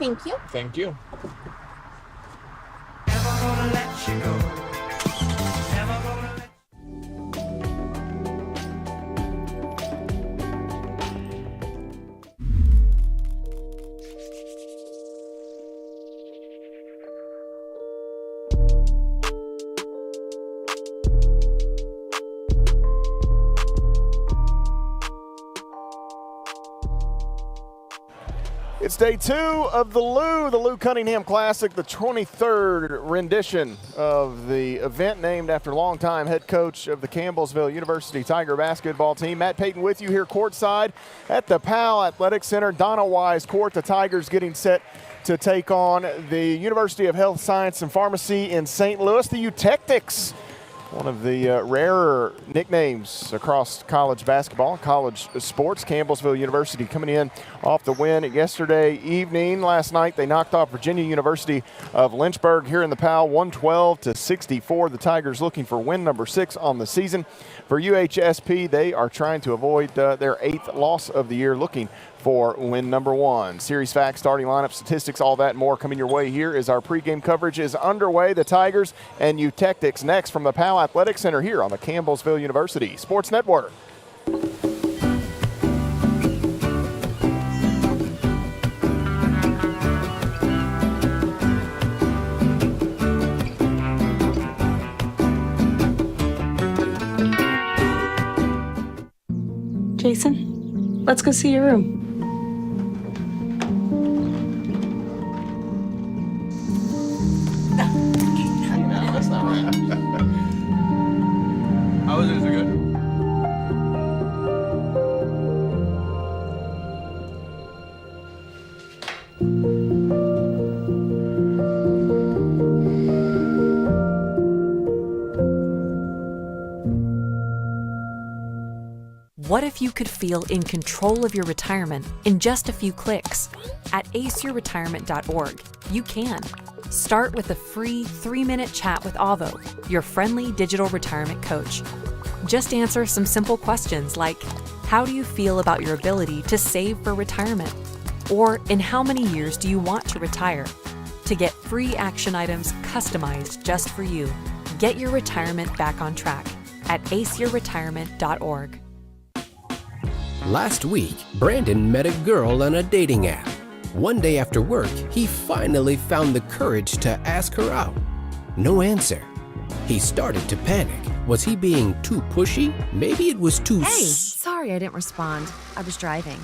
Thank you. Thank you. Never gonna let you go. Never gonna let It's day 2 of the Lou Cunningham Classic, the 23rd rendition of the event named after longtime head coach of the Campbellsville University Tiger basketball team. Matt Payton with you here courtside at the Powell Athletic Center. Donna Wise court. The Tigers getting set to take on the University of Health Science and Pharmacy in St. Louis, the Eutectics. One of the rarer nicknames across college basketball, college sports. Campbellsville University coming in off the win yesterday evening. Last night they knocked off Virginia University of Lynchburg here in the Powell, 112-64. The Tigers looking for win number 6 on the season. For UHSP, they are trying to avoid their 8th loss of the year, looking for win number 1. Series facts, starting lineup, statistics, all that and more coming your way here as our pregame coverage is underway. The Tigers and Eutectics next from the Powell Athletic Center here on the Campbellsville University Sports Network. Jason, let's go see your room. That's not right. How is it? Is it good? What if you could feel in control of your retirement in just a few clicks? At aceyourretirement.org, you can. Start with a free 3-minute chat with Avo, your friendly digital retirement coach. Just answer some simple questions like, how do you feel about your ability to save for retirement? Or in how many years do you want to retire? To get free action items customized just for you, get your retirement back on track at aceyourretirement.org. Last week, Brandon met a girl on a dating app. One day after work, he finally found the courage to ask her out. No answer. He started to panic. Was he being too pushy? Maybe it was too Hey, sorry I didn't respond. I was driving.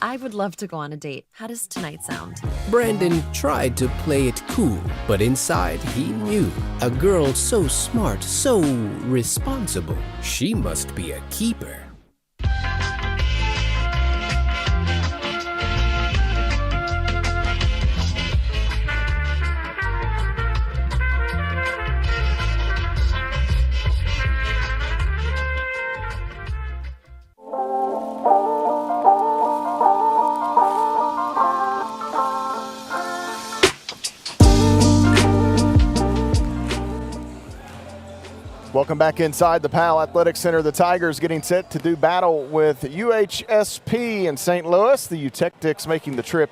I would love to go on a date. How does tonight sound? Brandon tried to play it cool, but inside he knew. A girl so smart, so responsible. She must be a keeper. Welcome back inside the Powell Athletic Center. The Tigers getting set to do battle with UHSP in St. Louis. The Eutectics making the trip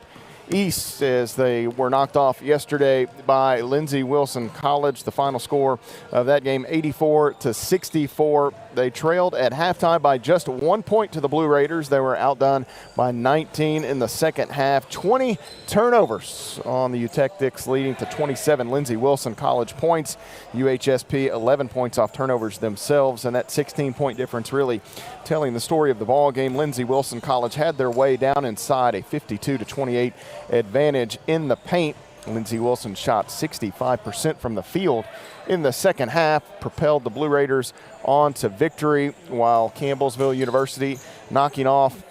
east as they were knocked off yesterday by Lindsey Wilson College. The final score of that game, 84-64. They trailed at halftime by just 1 point to the Blue Raiders. They were outdone by 19 in the second half. 20 turnovers on the Eutectics, leading to 27 Lindsey Wilson College points. UHSP 11 points off turnovers themselves, and that 16-point difference really telling the story of the ball game. Lindsey Wilson College had their way down inside, a 52-28 advantage in the paint. Lindsey Wilson shot 65% from the field in the second half, propelled the Blue Raiders on to victory, while Campbellsville University knocking off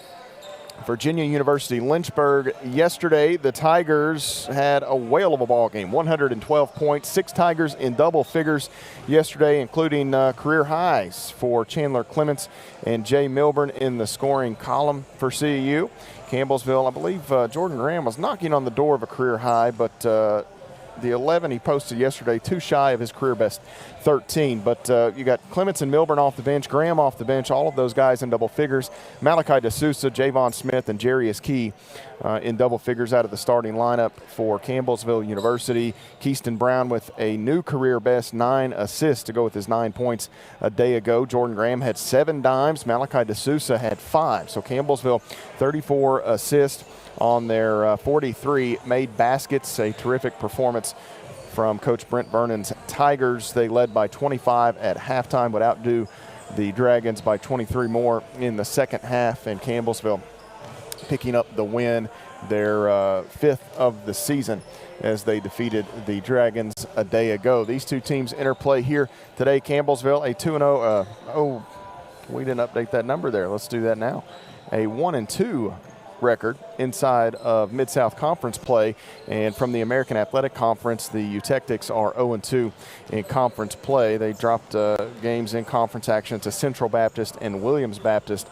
Virginia University Lynchburg yesterday. The Tigers had a whale of a ball game, 112 points, 6 Tigers in double figures yesterday, including career highs for Chandler Clements and Jay Milburn in the scoring column for CU. Campbellsville, I believe Jordan Graham was knocking on the door of a career high, but the 11 he posted yesterday, too shy of his career best 13. But you got Clements and Milburn off the bench, Graham off the bench, all of those guys in double figures. Malachi DeSouza, Javon Smith, and Jarius Key in double figures out of the starting lineup for Campbellsville University. Keaston Brown with a new career best 9 assists to go with his 9 points a day ago. Jordan Graham had 7 dimes. Malachi D'Souza had 5. So Campbellsville 34 assists on their 43 made baskets. A terrific performance from Coach Brent Vernon's Tigers. They led by 25 at halftime, would outdo the Dragons by 23 more in the second half, and Campbellsville picking up the win, their 5th of the season, as they defeated the Dragons a day ago. These two teams interplay here today. Campbellsville, a 2-0. We didn't update that number there. Let's do that now. A 1-2 record inside of Mid-South Conference play, and from the American Athletic Conference, the Eutectics are 0-2 in conference play. They dropped games in conference action to Central Baptist and Williams Baptist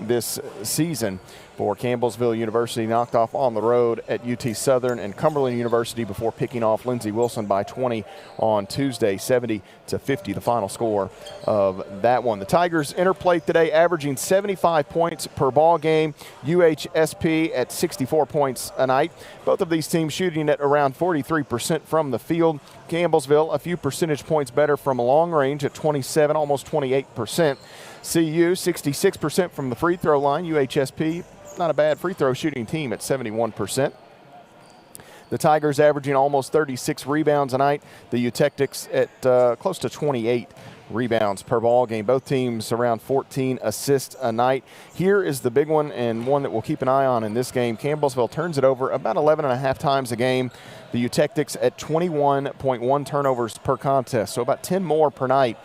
this season. For Campbellsville University, knocked off on the road at UT Southern and Cumberland University before picking off Lindsey Wilson by 20 on Tuesday, 70-50, the final score of that one. The Tigers interplayed today, averaging 75 points per ball game. UHSP at 64 points a night. Both of these teams shooting at around 43% from the field. Campbellsville a few percentage points better from long range at 27, almost 28%. CU 66% from the free throw line. UHSP, not a bad free throw shooting team at 71%. The Tigers averaging almost 36 rebounds a night. The Eutectics at close to 28 rebounds per ball game. Both teams around 14 assists a night. Here is the big one, and one that we'll keep an eye on in this game. Campbellsville turns it over about 11.5 times a game. The Eutectics at 21.1 turnovers per contest, so about 10 more per night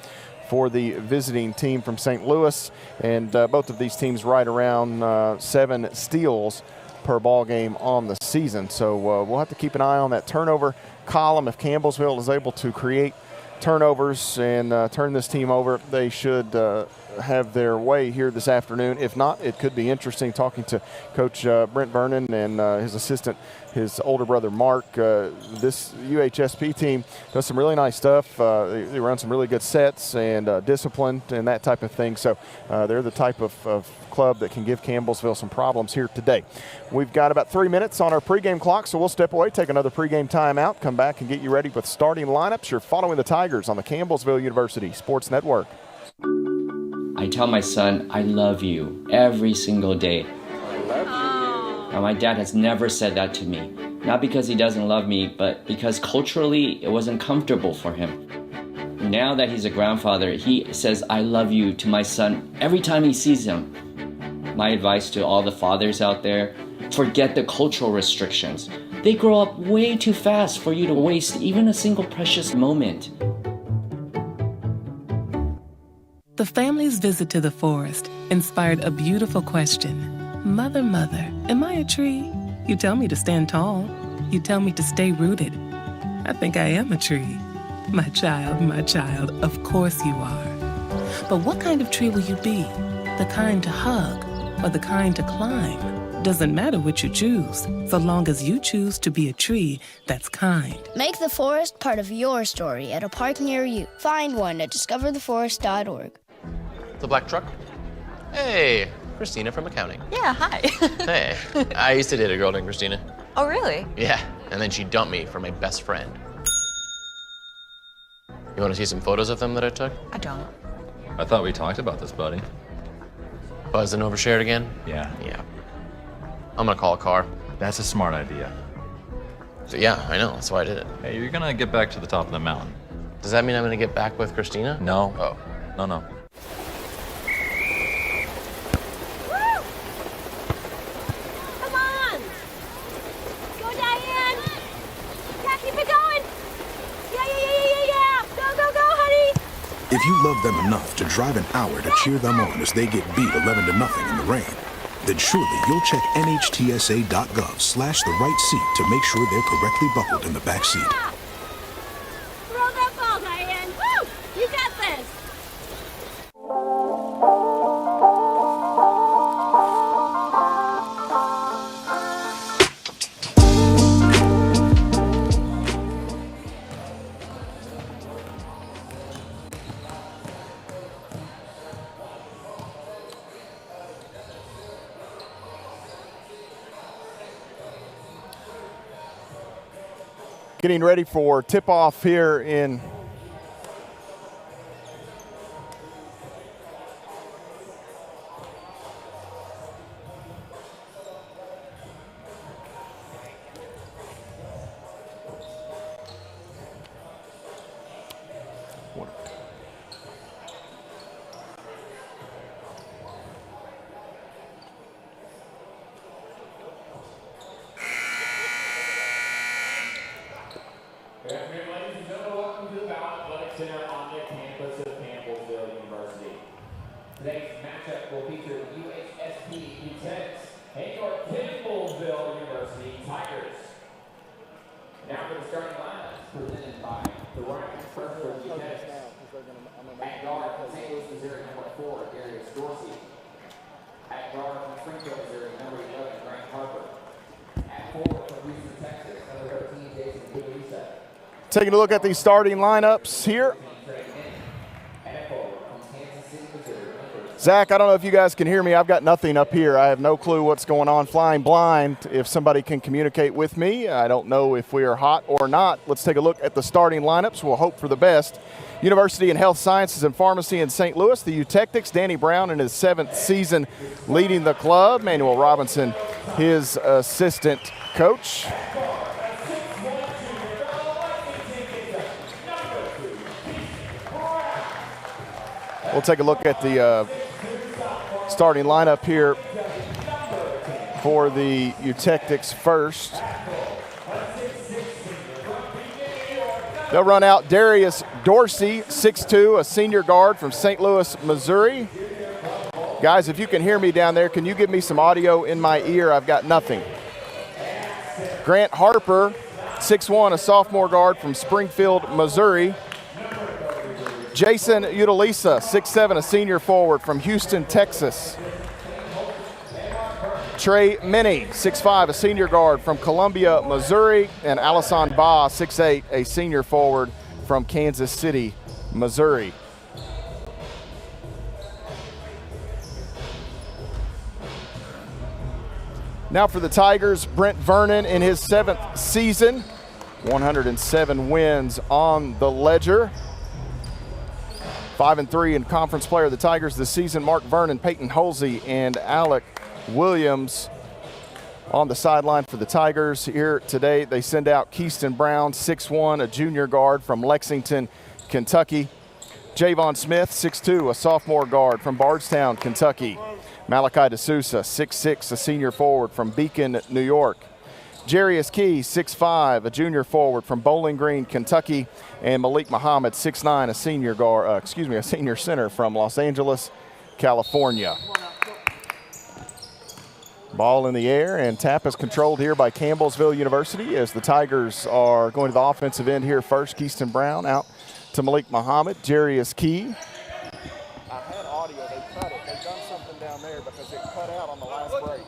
for the visiting team from St. Louis, and both of these teams right around 7 steals per ball game on the season. So we'll have to keep an eye on that turnover column. If Campbellsville is able to create turnovers and turn this team over, they should have their way here this afternoon. If not, it could be interesting talking to Coach Brent Vernon and his assistant, his older brother Mark. This UHSP team does some really nice stuff. They run some really good sets and discipline and that type of thing. So they're the type of club that can give Campbellsville some problems here today. We've got about 3 minutes on our pregame clock, so we'll step away, take another pregame timeout, come back and get you ready with starting lineups. You're following the Tigers on the Campbellsville University Sports Network. I tell my son, I love you every single day. Now, my dad has never said that to me. Not because he doesn't love me, but because culturally it wasn't comfortable for him. Now that he's a grandfather, he says, I love you to my son every time he sees him. My advice to all the fathers out there, forget the cultural restrictions. They grow up way too fast for you to waste even a single precious moment. The family's visit to the forest inspired a beautiful question. Mother, mother, am I a tree? You tell me to stand tall. You tell me to stay rooted. I think I am a tree. My child, of course you are. But what kind of tree will you be? The kind to hug or the kind to climb? Doesn't matter what you choose, so long as you choose to be a tree that's kind. Make the forest part of your story at a park near you. Find one at discovertheforest.org. The black truck? Hey, Christina from accounting. Yeah, hi. Hey, I used to date a girl named Christina. Oh, really? Yeah, and then she dumped me for my best friend. You want to see some photos of them that I took? I don't. I thought we talked about this, buddy. Buzzed and overshared again? Yeah. I'm gonna call a car. That's a smart idea. So yeah, I know, that's why I did it. Hey, you're gonna get back to the top of the mountain. Does that mean I'm gonna get back with Christina? No. Oh. No. Come on! Go, Diane! Yeah, keep it going! Yeah! Go, honey! If you love them enough to drive an hour to cheer them on as they get beat 11-0 in the rain, then surely you'll check NHTSA.gov/the right seat to make sure they're correctly buckled in the back seat. Throw that ball, Diane! Woo! You got this! Getting ready for tip-off here in Today's matchup will feature the UHSP Utens and your Campbellsville University Tigers. Now for the starting lineups presented by the Ryan First Utens. At guard from St. Louis, Missouri, number 4, Darius Dorsey. At guard from Springfield, Missouri, number 11, Grant Harper. At forward from Houston, Texas, number 13, Jason Puglisa. taking a look at the starting lineups here. Zach, I don't know if you guys can hear me. I've got nothing up here. I have no clue what's going on. Flying blind. If somebody can communicate with me, I don't know if we are hot or not. Let's take a look at the starting lineups. We'll hope for the best. University in Health Sciences and Pharmacy in St. Louis, the Eutectics. Danny Brown in his 7th season leading the club. Manuel Robinson, his assistant coach. We'll take a look at the starting lineup here for the Eutectics first. They'll run out Darius Dorsey, 6'2", a senior guard from St. Louis, Missouri. Guys, if you can hear me down there, can you give me some audio in my ear? I've got nothing. Grant Harper, 6'1", a sophomore guard from Springfield, Missouri. Jason Utalisa, 6'7", a senior forward from Houston, Texas. Trey Minnie, 6'5", a senior guard from Columbia, Missouri. And Alisson Ba, 6'8", a senior forward from Kansas City, Missouri. Now for the Tigers, Brent Vernon in his 7th season. 107 wins on the ledger. 5-3 in Conference Player of the Tigers this season. Mark Vernon, Peyton Holsey, and Alec Williams on the sideline for the Tigers. Here today they send out Keyston Brown, 6'1", a junior guard from Lexington, Kentucky. Javon Smith, 6'2", a sophomore guard from Bardstown, Kentucky. Malachi DeSouza, 6'6", a senior forward from Beacon, New York. Jarius Key, 6'5", a junior forward from Bowling Green, Kentucky, and Malik Muhammad, 6'9", a senior center from Los Angeles, California. Ball in the air, and tap is controlled here by Campbellsville University as the Tigers are going to the offensive end here first. Keyston Brown out to Malik Muhammad. Jarius Key. I had audio. They cut it. They've done something down there because it cut out on the last break.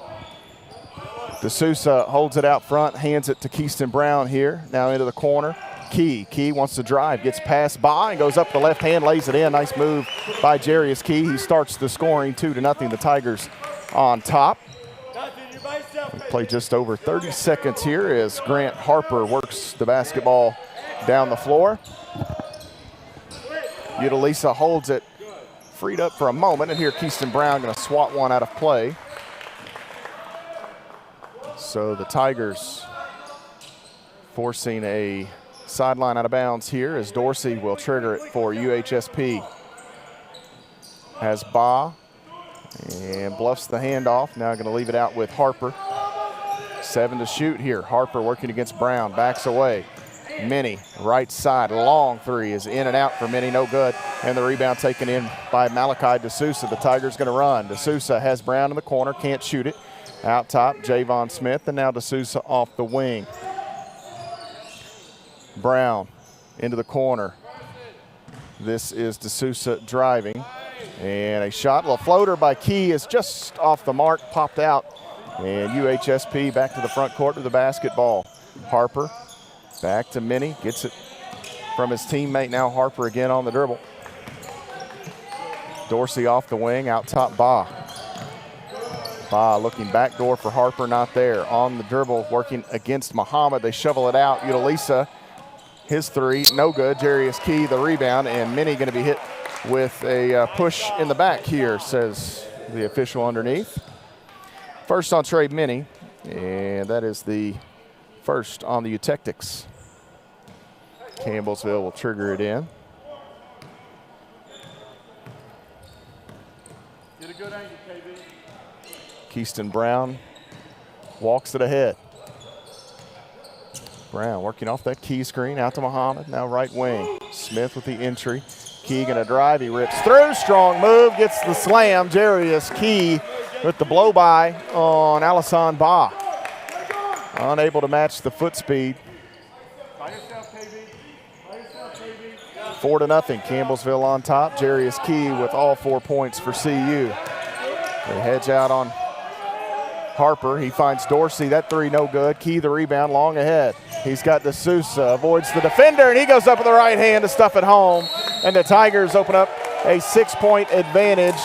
DeSouza holds it out front, hands it to Keyston Brown here. Now into the corner. Key wants to drive, gets past by and goes up the left hand, lays it in. Nice move by Jarius Key. He starts the scoring 2-0. The Tigers on top. Play just over 30 seconds here as Grant Harper works the basketball down the floor. Utalisa holds it freed up for a moment, and here Keyston Brown going to swat one out of play. So the Tigers forcing a sideline out of bounds here as Dorsey will trigger it for UHSP. Has Ba and bluffs the handoff. Now going to leave it out with Harper. 7 to shoot here. Harper working against Brown, backs away. Minnie, right side, long three is in and out for Minnie, no good. And the rebound taken in by Malachi DeSouza. The Tigers going to run. DeSouza has Brown in the corner, can't shoot it. Out top, Javon Smith, and now DeSouza off the wing. Brown into the corner. This is DeSouza driving. And a shot, a floater by Key is just off the mark, popped out. And UHSP back to the front court with the basketball. Harper back to Minnie, gets it from his teammate. Now Harper again on the dribble. Dorsey off the wing, out top Ba. Ba looking backdoor for Harper, not there. On the dribble, working against Muhammad. They shovel it out. Utalisa His three, no good. Jarius Key, the rebound, and Minnie going to be hit with a push in the back here, says the official underneath. First on Trey Minnie, and that is the first on the Eutectics. Campbellsville will trigger it in. Get a good angle, KB. Keyston Brown walks it ahead. Brown working off that Key screen, out to Muhammad, now right wing. Smith with the entry. Key gonna drive, he rips through, strong move, gets the slam. Jarius Key with the blow by on Alisson Ba. Unable to match the foot speed. 4-0, Campbellsville on top. Jarius Key with all 4 points for CU. They hedge out on Harper. He finds Dorsey. That three no good. Key the rebound, long ahead. He's got D'Souza, avoids the defender, and he goes up with the right hand to stuff it home. And the Tigers open up a 6-point advantage.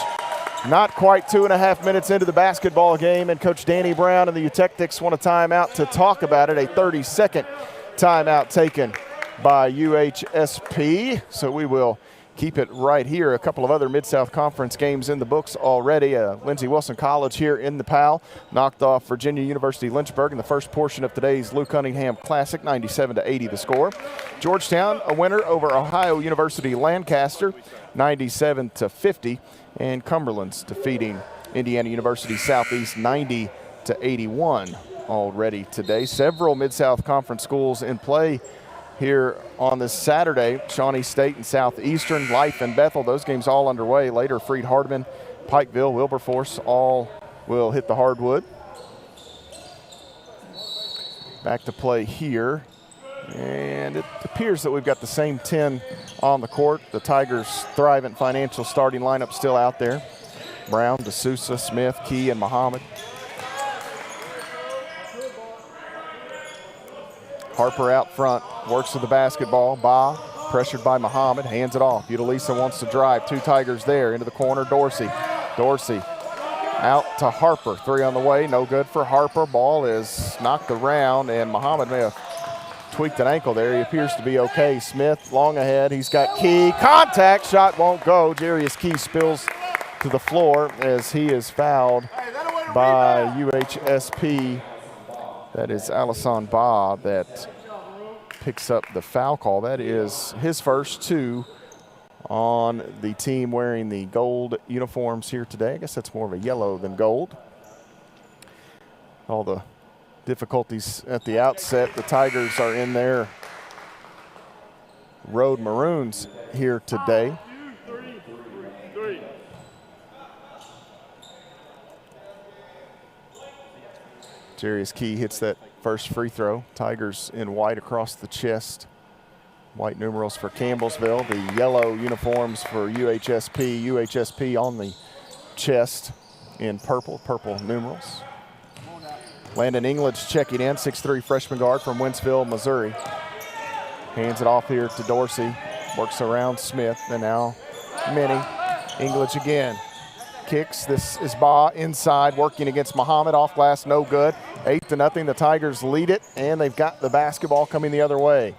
Not quite 2.5 minutes into the basketball game, and Coach Danny Brown and the Eutectics want a timeout to talk about it. A 30-second timeout taken by UHSP. So we will keep it right here. A couple of other Mid-South Conference games in the books already. Lindsey Wilson College here in the PAL knocked off Virginia University Lynchburg in the first portion of today's Lou Cunningham Classic, 97-80 the score. Georgetown a winner over Ohio University Lancaster, 97-50. And Cumberland's defeating Indiana University Southeast 90-81 already today. Several Mid-South Conference schools in play here on this Saturday. Shawnee State and Southeastern, Life and Bethel, those games all underway. Later, Freed-Hardeman, Pikeville, Wilberforce, all will hit the hardwood. Back to play here. And it appears that we've got the same 10 on the court. The Tigers' Thrivent Financial starting lineup still out there. Brown, D'Souza, Smith, Key, and Muhammad. Harper out front, works with the basketball. Ba, pressured by Muhammad, hands it off. Utalisa wants to drive. Two Tigers there, into the corner, Dorsey. Dorsey out to Harper. Three on the way, no good for Harper. Ball is knocked around, and Muhammad may have tweaked an ankle there. He appears to be okay. Smith long ahead. He's got Key. Contact. Shot won't go. Jarius Key spills to the floor as he is fouled by UHSP. That is Alisson Ba that picks up the foul call. That is his first two on the team wearing the gold uniforms here today. I guess that's more of a yellow than gold. All the difficulties at the outset. The Tigers are in their road maroons here today. Jarius Key hits that first free throw. Tigers in white across the chest. White numerals for Campbellsville. The yellow uniforms for UHSP. UHSP on the chest in purple numerals. Landon English checking in, 6'3" freshman guard from Wentzville, Missouri. Hands it off here to Dorsey. Works around Smith, and now Minnie. English again. Kicks. This is Ba inside, working against Muhammad. Off glass, no good. 8-0. The Tigers lead it, and they've got the basketball coming the other way.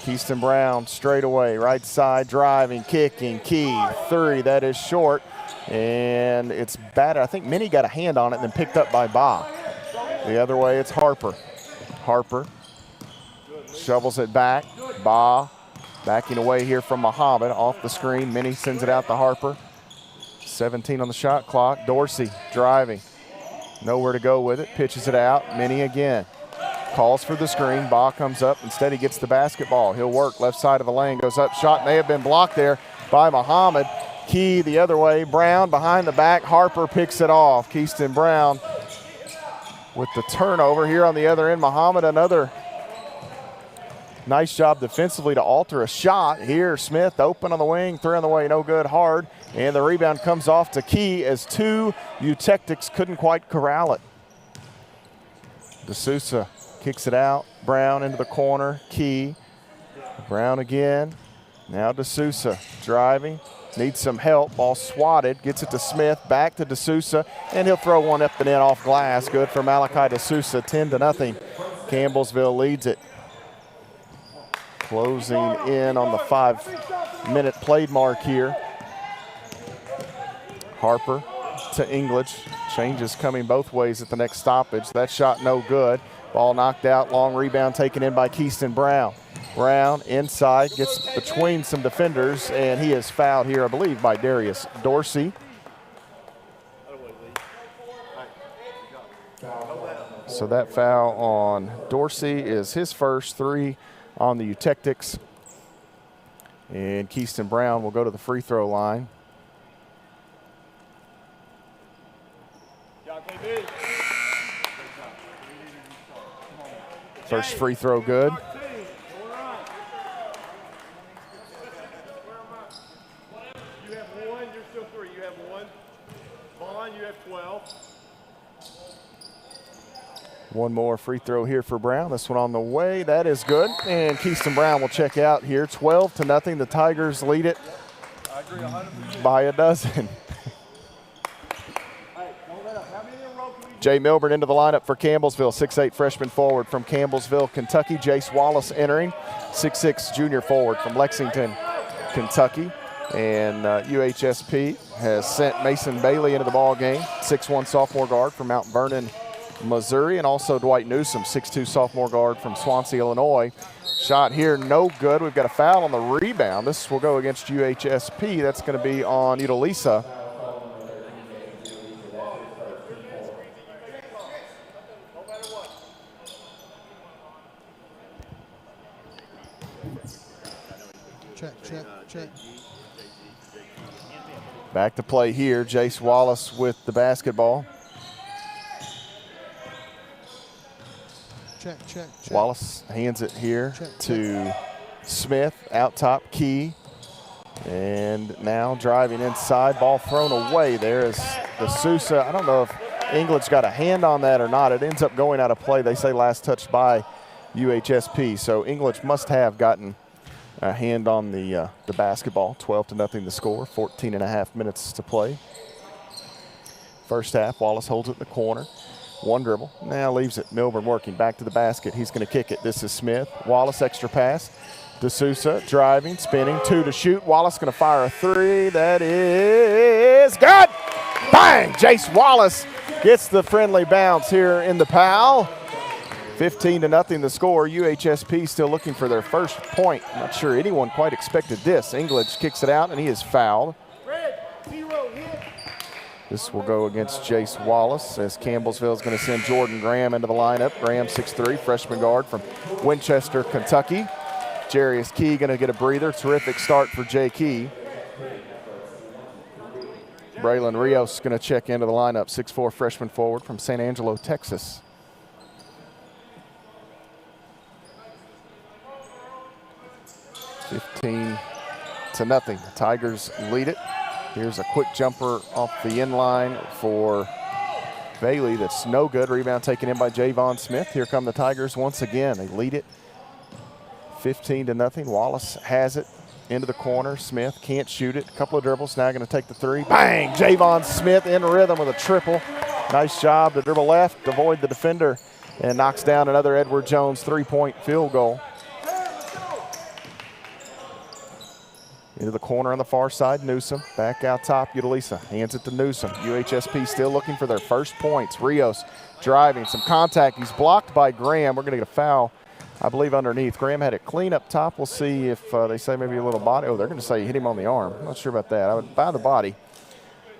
Keyston Brown straight away, right side, driving, kicking, Key. Three, that is short, and it's batted. I think Minnie got a hand on it and then picked up by Ba. The other way, it's Harper. Harper shovels it back. Ba backing away here from Muhammad. Off the screen, Minnie sends it out to Harper. 17 on the shot clock. Dorsey driving. Nowhere to go with it. Pitches it out. Minnie again. Calls for the screen. Ba comes up. Instead, he gets the basketball. He'll work left side of the lane. Goes up. Shot may have been blocked there by Muhammad. Key the other way. Brown behind the back. Harper picks it off. Keyston Brown with the turnover here on the other end. Muhammad, another nice job defensively to alter a shot. Here, Smith open on the wing. Three on the way. No good. Hard. And the rebound comes off to Key as two Eutectics couldn't quite corral it. D'Souza kicks it out. Brown into the corner. Key. Brown again. Now D'Souza driving. Needs some help. Ball swatted. Gets it to Smith. Back to D'Souza. And he'll throw one up and in off glass. Good for Malachi D'Souza. 10-0. Campbellsville leads it. Closing in on the 5-minute played mark here. Harper to English. Changes coming both ways at the next stoppage. That shot no good. Ball knocked out. Long rebound taken in by Keaston Brown. Brown inside, gets between some defenders, and he is fouled here, I believe, by Darius Dorsey. So that foul on Dorsey is his first, 3 on the Eutectics. And Keaston Brown will go to the free throw line. First free throw good. You have 1, you're still 3. You have 1. Vaughn, you have 12. One more free throw here for Brown. This one on the way. That is good. And Keaston Brown will check out here. 12-0. The Tigers lead it by a dozen. Jay Milburn into the lineup for Campbellsville. 6'8" freshman forward from Campbellsville, Kentucky. Jace Wallace entering. 6'6" junior forward from Lexington, Kentucky. And UHSP has sent Mason Bailey into the ball game. 6'1" sophomore guard from Mount Vernon, Missouri, and also Dwight Newsom, 6'2" sophomore guard from Swansea, Illinois. Shot here, no good. We've got a foul on the rebound. This will go against UHSP. That's going to be on Udalisa. Check. Back to play here. Jace Wallace with the basketball. Check. Wallace hands it here to Smith, out top, Key. And now driving inside, ball thrown away. There is the Sousa. I don't know if English got a hand on that or not. It ends up going out of play. They say last touched by UHSP. So English must have gotten a hand on the basketball. 12-0 the score, 14.5 minutes to play. First half, Wallace holds it in the corner. One dribble, now leaves it. Milburn working back to the basket. He's going to kick it. This is Smith. Wallace, extra pass. D'Souza driving, spinning, 2 to shoot. Wallace going to fire a 3. That is good. Bang! Jace Wallace gets the friendly bounce here in the PAL. 15-0 the score. UHSP still looking for their first point. I'm not sure anyone quite expected this. English kicks it out, and he is fouled. This will go against Jace Wallace as Campbellsville is going to send Jordan Graham into the lineup. Graham, 6'3", freshman guard from Winchester, Kentucky. Jarius Key going to get a breather. Terrific start for Jay Key. Braylon Rios going to check into the lineup. 6'4", freshman forward from San Angelo, Texas. $15-0. The Tigers lead it. Here's a quick jumper off the inline for Bailey that's no good. Rebound taken in by Javon Smith. Here come the Tigers once again. They lead it 15-0. Wallace has it into the corner. Smith can't shoot it. A couple of dribbles. Now going to take the 3. Bang! Javon Smith in rhythm with a triple. Nice job to dribble left, avoid the defender, and knocks down another Edward Jones 3-point field goal. Into the corner on the far side, Newsom. Back out top, Udalisa hands it to Newsom. UHSP still looking for their first points. Rios driving, some contact. He's blocked by Graham. We're going to get a foul, I believe, underneath. Graham had it clean up top. We'll see if they say maybe a little body. Oh, they're going to say hit him on the arm. I'm not sure about that. I would buy the body.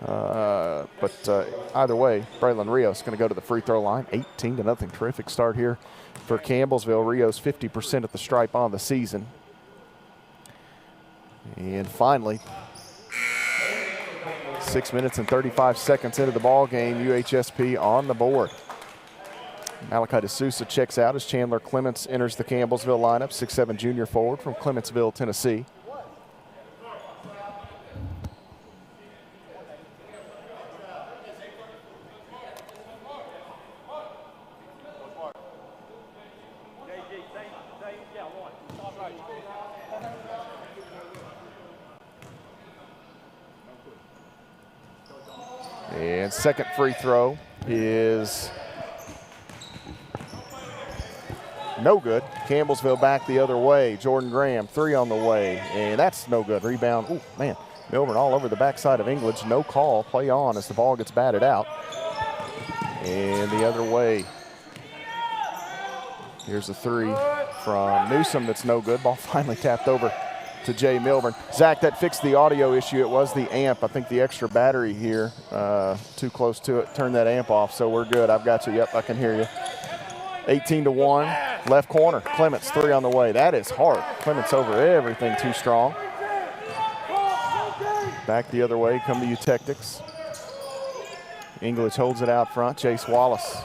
But either way, Braylon Rios going to go to the free throw line. 18-0. Terrific start here for Campbellsville. Rios 50% at the stripe on the season. And finally, 6 minutes and 35 seconds into the ball game, UHSP on the board. Malachi D'Souza checks out as Chandler Clements enters the Campbellsville lineup, 6'7" junior forward from Clementsville, Tennessee. And second free throw is no good. Campbellsville back the other way. Jordan Graham, 3 on the way, and that's no good. Rebound, oh man, Milburn all over the backside of English. No call, play on as the ball gets batted out. And the other way. Here's a 3 from Newsom that's no good. Ball finally tapped over to Jay Milburn. Zach, that fixed the audio issue. It was the amp. I think the extra battery here, too close to it. Turn that amp off, so we're good. I've got you. Yep, I can hear you. 18-1, left corner. Clements, 3 on the way. That is hard. Clements over everything, too strong. Back the other way come the Eutectics. English holds it out front. Chase Wallace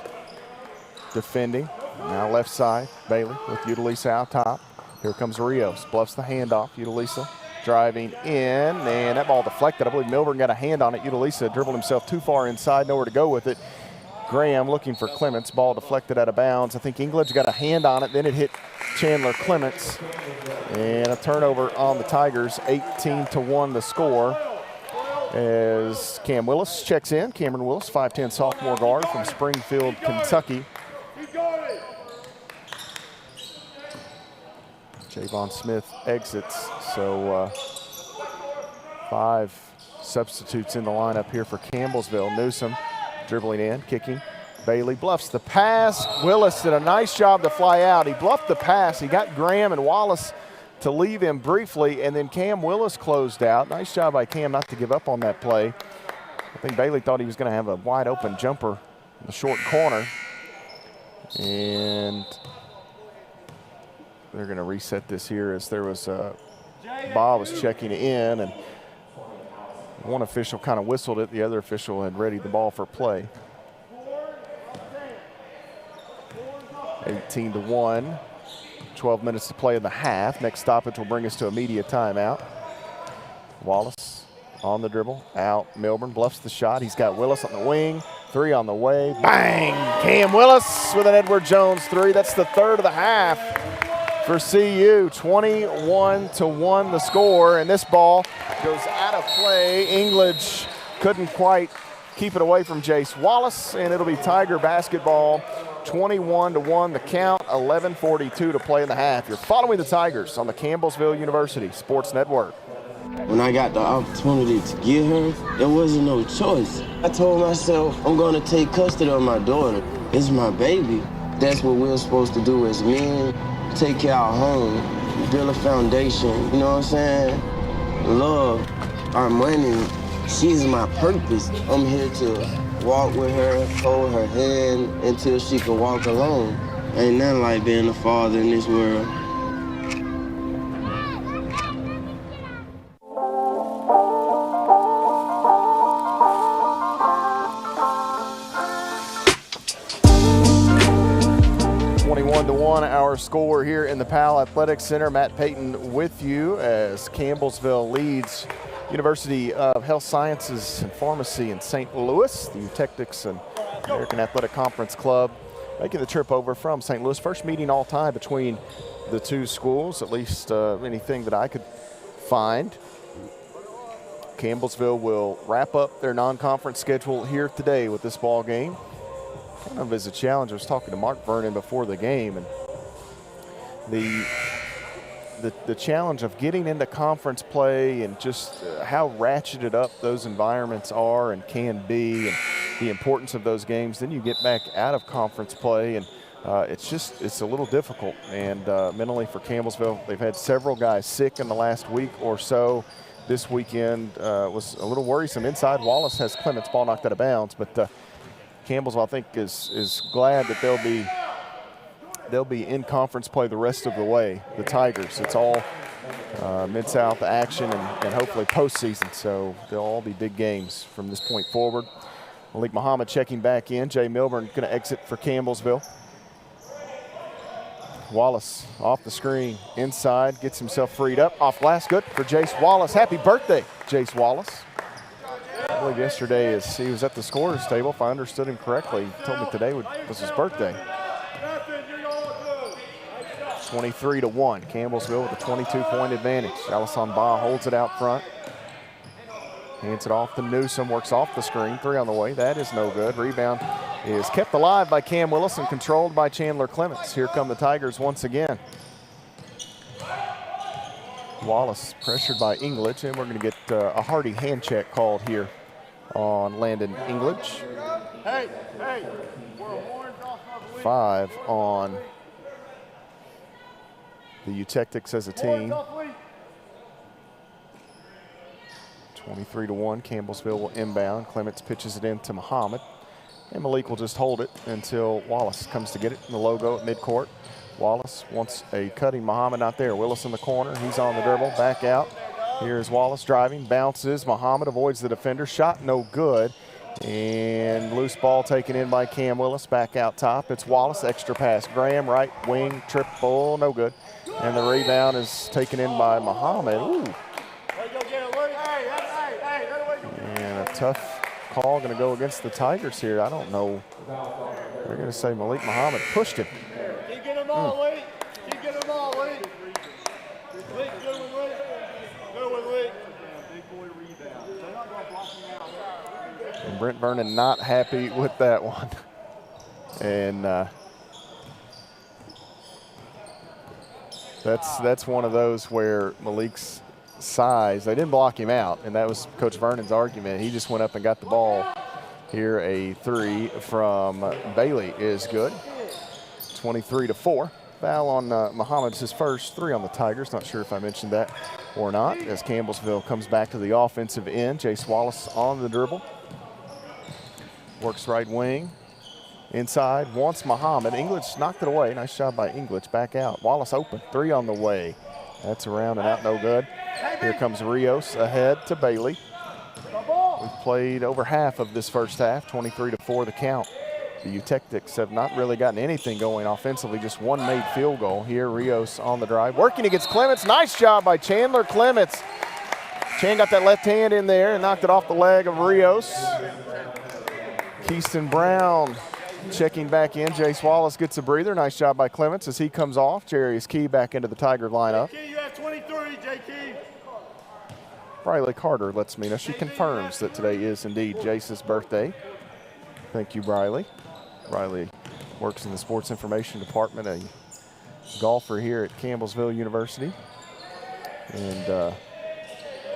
defending. Now left side, Bailey with Utalisa out top. Here comes Rios, bluffs the handoff. Utalisa driving in, and that ball deflected. I believe Milburn got a hand on it. Utalisa dribbled himself too far inside, nowhere to go with it. Graham looking for Clements, ball deflected out of bounds. I think English got a hand on it, then it hit Chandler Clements. And a turnover on the Tigers, 18-1 the score. As Cam Willis checks in. Cameron Willis, 5'10" sophomore guard from Springfield, Kentucky. Javon Smith exits, so 5 substitutes in the lineup here for Campbellsville. Newsom dribbling in, kicking. Bailey bluffs the pass. Willis did a nice job to fly out. He bluffed the pass. He got Graham and Wallace to leave him briefly, and then Cam Willis closed out. Nice job by Cam not to give up on that play. I think Bailey thought he was going to have a wide open jumper in the short corner. And they're going to reset this here as there was Bob was checking in, and one official kind of whistled it. The other official had readied the ball for play. 18-1, 12 minutes to play in the half. Next stoppage will bring us to a media timeout. Wallace on the dribble, out. Milburn bluffs the shot. He's got Willis on the wing. 3 on the way. Bang! Cam Willis with an Edward Jones 3. That's the third of the half for CU. 21-1 the score, and this ball goes out of play. English couldn't quite keep it away from Jace Wallace, and it'll be Tiger basketball. 21-1 the count, 11:42 to play in the half. You're following the Tigers on the Campbellsville University Sports Network. When I got the opportunity to get her, there wasn't no choice. I told myself, I'm gonna take custody of my daughter. It's my baby. That's what we're supposed to do as men. Take care of our home, build a foundation, you know what I'm saying? Love, our money, she's my purpose. I'm here to walk with her, hold her hand until she can walk alone. Ain't nothing like being a father in this world. Our score here in the Powell Athletic Center. Matt Payton with you as Campbellsville leads University of Health Sciences and Pharmacy in St. Louis. The Eutectics and American Athletic Conference Club making the trip over from St. Louis. First meeting all time between the two schools, at least anything that I could find. Campbellsville will wrap up their non-conference schedule here today with this ball game. Kind of as a challenge. I was talking to Mark Vernon before the game, and the challenge of getting into conference play and just how ratcheted up those environments are and can be, and the importance of those games. Then you get back out of conference play, and it's a little difficult. And mentally for Campbellsville, they've had several guys sick in the last week or so. This weekend was a little worrisome. Inside, Wallace has Clements, ball knocked out of bounds, but Campbellsville, I think, is glad that they'll be in conference play the rest of the way. The Tigers, it's all Mid-South action and hopefully postseason, so they'll all be big games from this point forward. Malik Muhammad checking back in. Jay Milburn going to exit for Campbellsville. Wallace off the screen, inside, gets himself freed up. Off glass, good for Jace Wallace. Happy birthday, Jace Wallace. I believe yesterday as he was at the scorer's table, if I understood him correctly, he told me today was his birthday. 23-1, Campbellsville with a 22-point advantage. Alisson Ba holds it out front. Hands it off to Newsom, works off the screen, 3 on the way. That is no good. Rebound is kept alive by Cam Willis and controlled by Chandler Clements. Here come the Tigers once again. Wallace pressured by English, and we're going to get a hearty hand check called here on Landon English. Hey, hey, we're horns off of 5 on the Eutectics as a team. 23-1, Campbellsville will inbound. Clements pitches it in to Muhammad. And Malik will just hold it until Wallace comes to get it in the logo at midcourt. Wallace wants a cutting Muhammad out there. Willis in the corner, he's on the dribble, back out. Here's Wallace driving, bounces. Muhammad avoids the defender, shot no good. And loose ball taken in by Cam Willis, back out top. It's Wallace, extra pass. Graham, right wing, triple, no good. And the rebound is taken in by Muhammad. Ooh. And a tough call going to go against the Tigers here. I don't know. They're going to say Malik Muhammad pushed him. Keep getting them all, Lee. Keep getting them all, Lee. Lee, good one, Lee. Good one, Lee. Big boy rebound. They're not going to block him out. And Brent Vernon not happy with that one. And that's one of those where Malik's size, they didn't block him out, and that was Coach Vernon's argument. He just went up and got the ball. Here a 3 from Bailey is good. 23-4. Foul on Muhammad's his first 3 on the Tigers. Not sure if I mentioned that or not, as Campbellsville comes back to the offensive end. Jace Wallace on the dribble. Works right wing. Inside, wants Muhammad. English knocked it away. Nice job by English. Back out. Wallace open. 3 on the way. That's around and out, no good. Here comes Rios ahead to Bailey. We've played over half of this first half, 23-4 the count. The Eutectics have not really gotten anything going offensively, just one made field goal. Here, Rios on the drive. Working against Clements. Nice job by Chandler Clements. Chan got that left hand in there and knocked it off the leg of Rios. Keyston Brown checking back in. Jace Wallace gets a breather. Nice job by Clements as he comes off. Jarius Key back into the Tiger lineup. Key, you have 23, J.K. Riley Carter lets me know. She confirms that today is indeed Jace's birthday. Thank you, Riley. Riley works in the sports information department, a golfer here at Campbellsville University. And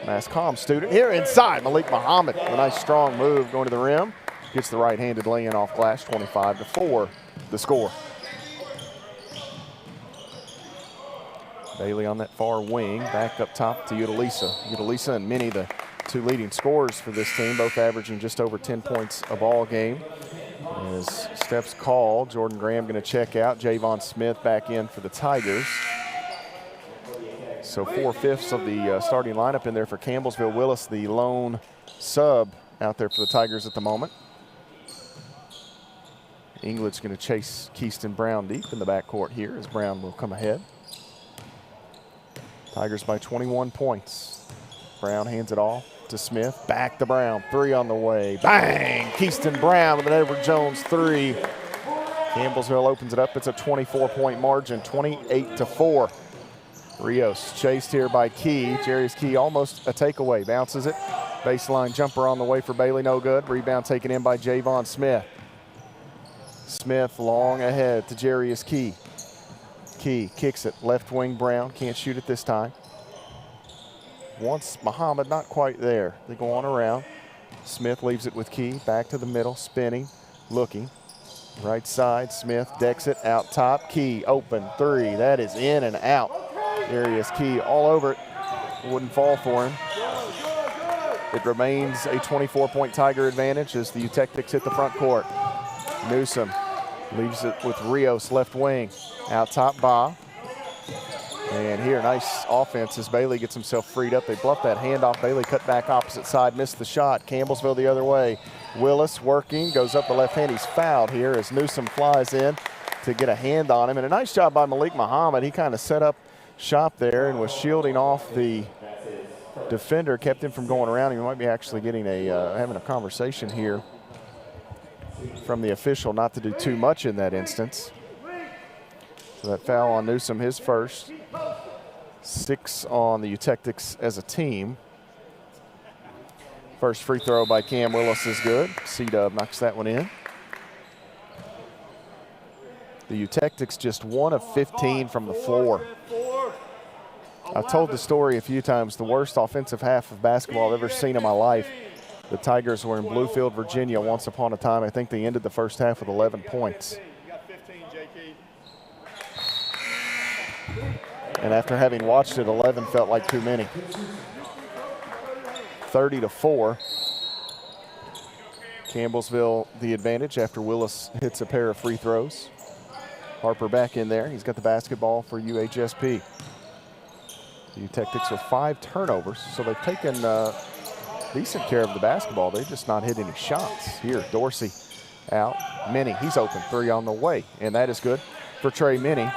Mass Comm student here inside. Malik Muhammad, a nice strong move going to the rim. Gets the right-handed lay-in off glass, 25-4, the score. Bailey on that far wing, back up top to Utalisa. Utalisa and Minnie, the 2 leading scorers for this team, both averaging just over 10 points a ball game. As steps called, Jordan Graham going to check out. Javon Smith back in for the Tigers. So 4/5 of the starting lineup in there for Campbellsville. Willis, the lone sub out there for the Tigers at the moment. England's going to chase Keyston Brown deep in the backcourt here as Brown will come ahead. Tigers by 21 points. Brown hands it off to Smith. Back to Brown. 3 on the way. Bang! Keyston Brown with an Edward Jones 3. Campbellsville opens it up. It's a 24-point margin, 28-4. Rios chased here by Key. Jarius Key almost a takeaway. Bounces it. Baseline jumper on the way for Bailey, no good. Rebound taken in by Javon Smith. Smith long ahead to Jarius Key. Key kicks it, left wing Brown, can't shoot it this time. Wants Muhammad, not quite there. They go on around. Smith leaves it with Key, back to the middle, spinning, looking. Right side, Smith decks it out top. Key, open 3, that is in and out. Jarius Key all over it, wouldn't fall for him. It remains a 24-point Tiger advantage as the Eutectics hit the front court. Newsom leaves it with Rios, left wing. Out top, Ba. And here, nice offense as Bailey gets himself freed up. They bluff that handoff. Bailey cut back opposite side, missed the shot. Campbellsville the other way. Willis working, goes up the left hand. He's fouled here as Newsom flies in to get a hand on him. And a nice job by Malik Muhammad. He kind of set up shop there and was shielding off the defender, kept him from going around. He might be actually getting having a conversation here from the official not to do too much in that instance. So that foul on Newsom, his first. 6 on the Eutectics as a team. First free throw by Cam Willis is good. C-Dub knocks that one in. The Eutectics just 1 of 15 from the floor. I've told the story a few times, the worst offensive half of basketball I've ever seen in my life. The Tigers were in Bluefield, Virginia once upon a time. I think they ended the first half with 11 points. And after having watched it, 11 felt like too many. 30-4. Campbellsville the advantage after Willis hits a pair of free throws. Harper back in there. He's got the basketball for UHSP. The Eutectics with 5 turnovers, so they've taken decent care of the basketball. They've just not hit any shots. Here, Dorsey out. Minnie, he's open. 3 on the way, and that is good for Trey Minnie.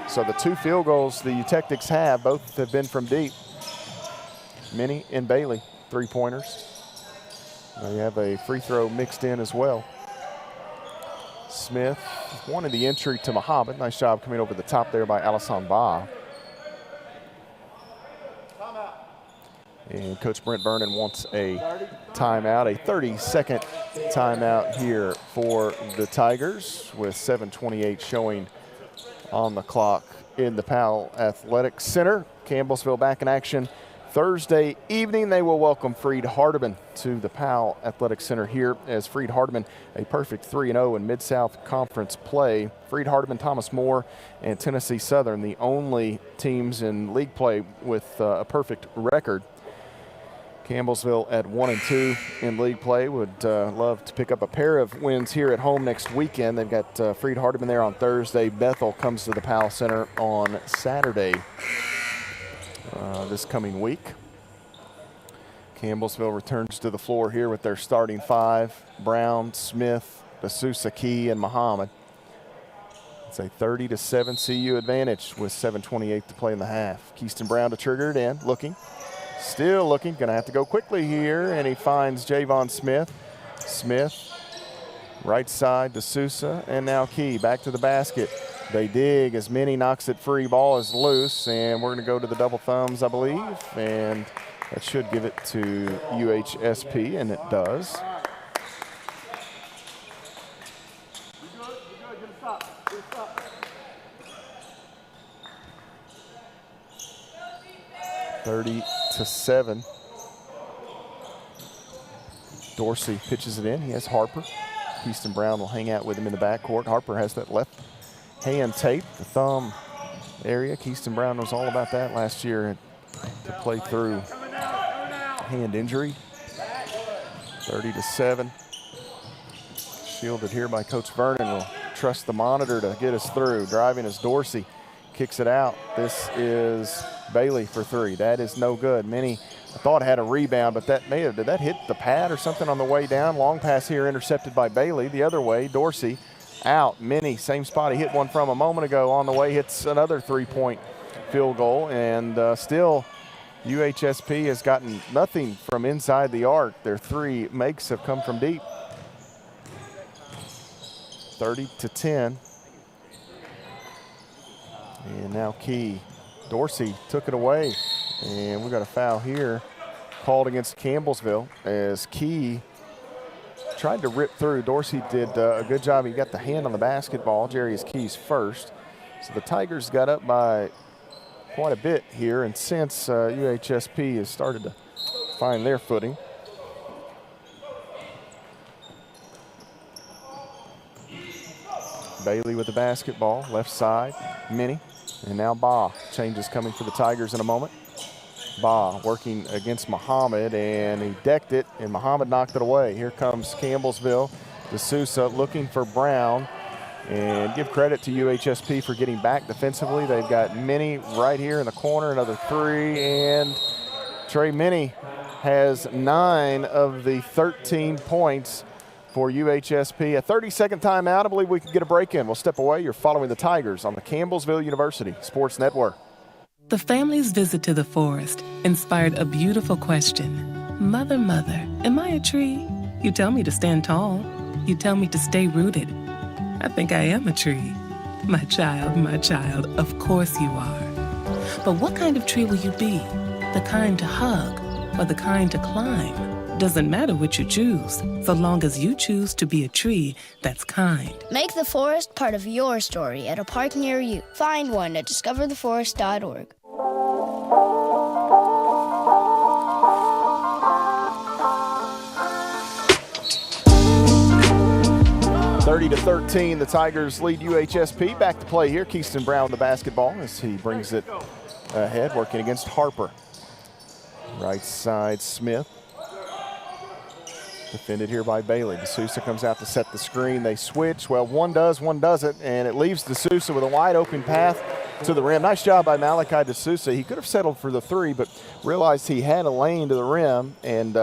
So the 2 field goals the Eutectics have, both have been from deep. Minnie and Bailey, 3-pointers. They have a free throw mixed in as well. Smith wanted the entry to Muhammad. Nice job coming over the top there by Alisson Ba. And Coach Brent Vernon wants a timeout, a 30-second timeout here for the Tigers with 7:28 showing on the clock in the Powell Athletic Center. Campbellsville back in action Thursday evening. They will welcome Freed Hardeman to the Powell Athletic Center here as Freed Hardeman, a perfect 3-0 in Mid-South Conference play. Freed Hardeman, Thomas More, and Tennessee Southern, the only teams in league play with a perfect record. Campbellsville at 1-2 in league play would love to pick up a pair of wins here at home next weekend. They've got Freed Hardeman there on Thursday. Bethel comes to the Powell Center on Saturday this coming week. Campbellsville returns to the floor here with their starting 5. Brown, Smith, D'Souza, Key, and Muhammad. It's a 30-7 CU advantage with 7:28 to play in the half. Keyston Brown to trigger it in, looking. Still looking, gonna have to go quickly here, and he finds Javon Smith. Smith, right side to Sousa, and now Key back to the basket. They dig as Minnie knocks it free, ball is loose, and we're gonna go to the double thumbs, I believe, and that should give it to UHSP, and it does. (30-7). Dorsey pitches it in. He has Harper. Keyston Brown will hang out with him in the backcourt. Harper has that left hand tape, the thumb area. Keyston Brown knows all about that last year to play through hand injury. 30-7. Shielded here by Coach Vernon. Will trust the monitor to get us through. Driving is Dorsey. Kicks it out. This is Bailey for 3. That is no good. Minnie, I thought had a rebound, but that may have, did that hit the pad or something on the way down? Long pass here intercepted by Bailey. The other way, Dorsey out. Minnie, same spot he hit one from a moment ago, on the way, hits another 3-point field goal. And still, UHSP has gotten nothing from inside the arc. Their 3 makes have come from deep. 30-10. And now Key. Dorsey took it away, and we got a foul here called against Campbellsville as Key tried to rip through. Dorsey did a good job. He got the hand on the basketball. Jarius Key's first. So the Tigers got up by quite a bit here, and since UHSP has started to find their footing. Bailey with the basketball, left side, Minnie. And now Ba. Changes coming for the Tigers in a moment. Ba working against Muhammad, and he decked it, and Muhammad knocked it away. Here comes Campbellsville. D'Souza looking for Brown. And give credit to UHSP for getting back defensively. They've got Minnie right here in the corner, another 3, and Trey Minnie has 9 of the 13 points for UHSP. A 30-second timeout. I believe we can get a break in. We'll step away. You're following the Tigers on the Campbellsville University Sports Network. The family's visit to the forest inspired a beautiful question. Mother, mother, am I a tree? You tell me to stand tall. You tell me to stay rooted. I think I am a tree. My child, of course you are. But what kind of tree will you be? The kind to hug or the kind to climb? Doesn't matter what you choose, so long as you choose to be a tree that's kind. Make the forest part of your story at a park near you. Find one at discovertheforest.org. 30-13, the Tigers lead UHSP. Back to play here. Keyston Brown with the basketball as he brings it ahead, working against Harper. Right side, Smith. Defended here by Bailey. D'Souza comes out to set the screen. They switch. Well, one does, one doesn't, and it leaves D'Souza with a wide open path to the rim. Nice job by Malachi D'Souza. He could have settled for the three, but realized he had a lane to the rim, and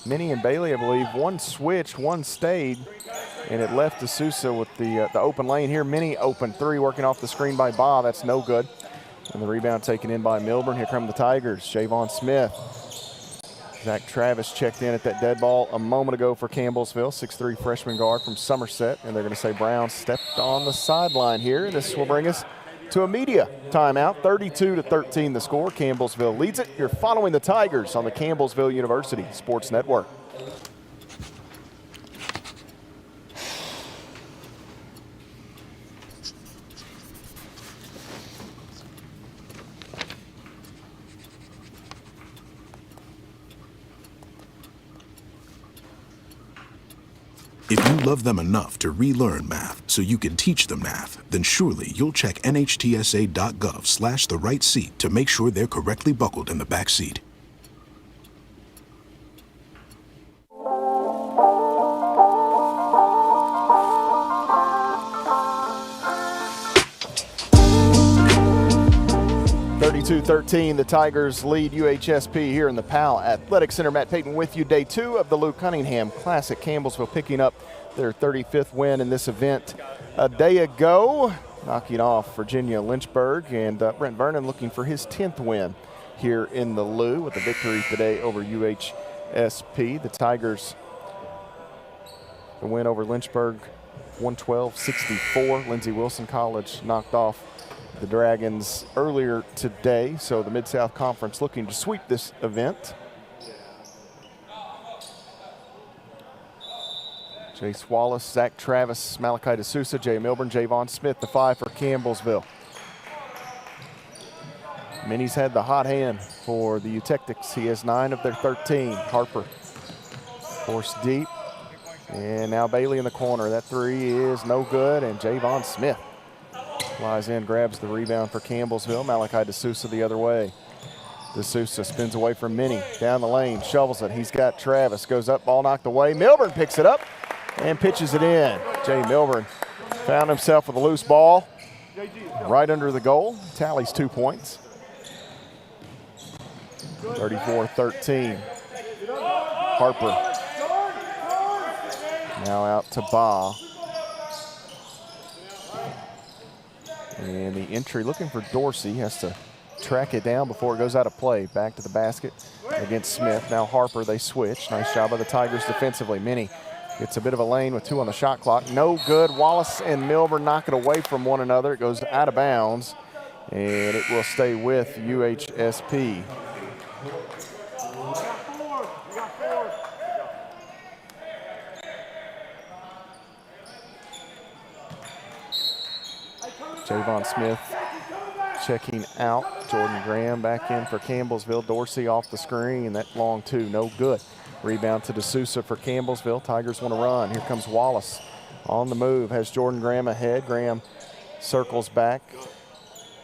Minnie and Bailey, I believe, one switched, one stayed, and it left D'Souza with the open lane here. Minnie open three, working off the screen by Ba. That's no good. And the rebound taken in by Milburn. Here come the Tigers. Javon Smith. Zach Travis checked in at that dead ball a moment ago for Campbellsville. 6'3" freshman guard from Somerset. And they're going to say Brown stepped on the sideline here. This will bring us to a media timeout. 32-13 the score. Campbellsville leads it. You're following the Tigers on the Campbellsville University Sports Network. If you love them enough to relearn math so you can teach them math, then surely you'll check nhtsa.gov/the-right-seat to make sure they're correctly buckled in the back seat. The Tigers lead UHSP here in the Powell Athletic Center. Matt Payton with you. Day two of the Lou Cunningham Classic. Campbellsville picking up their 35th win in this event a day ago, knocking off Virginia Lynchburg, and Brent Vernon looking for his 10th win here in the Lou with a victory today over UHSP. The Tigers, the win over Lynchburg, 112-64. Lindsey Wilson College knocked off the Dragons earlier today, so the Mid-South Conference looking to sweep this event. Jace Wallace, Zach Travis, Malachi D'Souza, Jay Milburn, Javon Smith, the five for Campbellsville. Minnie's had the hot hand for the Eutectics. He has 9 of their 13. Harper forced deep, and now Bailey in the corner. That three is no good, and Javon Smith flies in, grabs the rebound for Campbellsville. Malachi D'Souza the other way. D'Souza spins away from Minnie, down the lane, shovels it. He's got Travis, goes up, ball knocked away. Milburn picks it up and pitches it in. Jay Milburn found himself with a loose ball right under the goal. Tallies 2 points. 34-13. Harper now out to Ba. And the entry looking for Dorsey, has to track it down before it goes out of play. Back to the basket against Smith. Now Harper, they switch. Nice job by the Tigers defensively. Minnie gets a bit of a lane with 2 on the shot clock. No good. Wallace and Milburn knock it away from one another. It goes out of bounds, and it will stay with UHSP. Javon Smith checking out. Jordan Graham back in for Campbellsville. Dorsey off the screen. That long two, no good. Rebound to D'Souza for Campbellsville. Tigers want to run. Here comes Wallace on the move. Has Jordan Graham ahead. Graham circles back.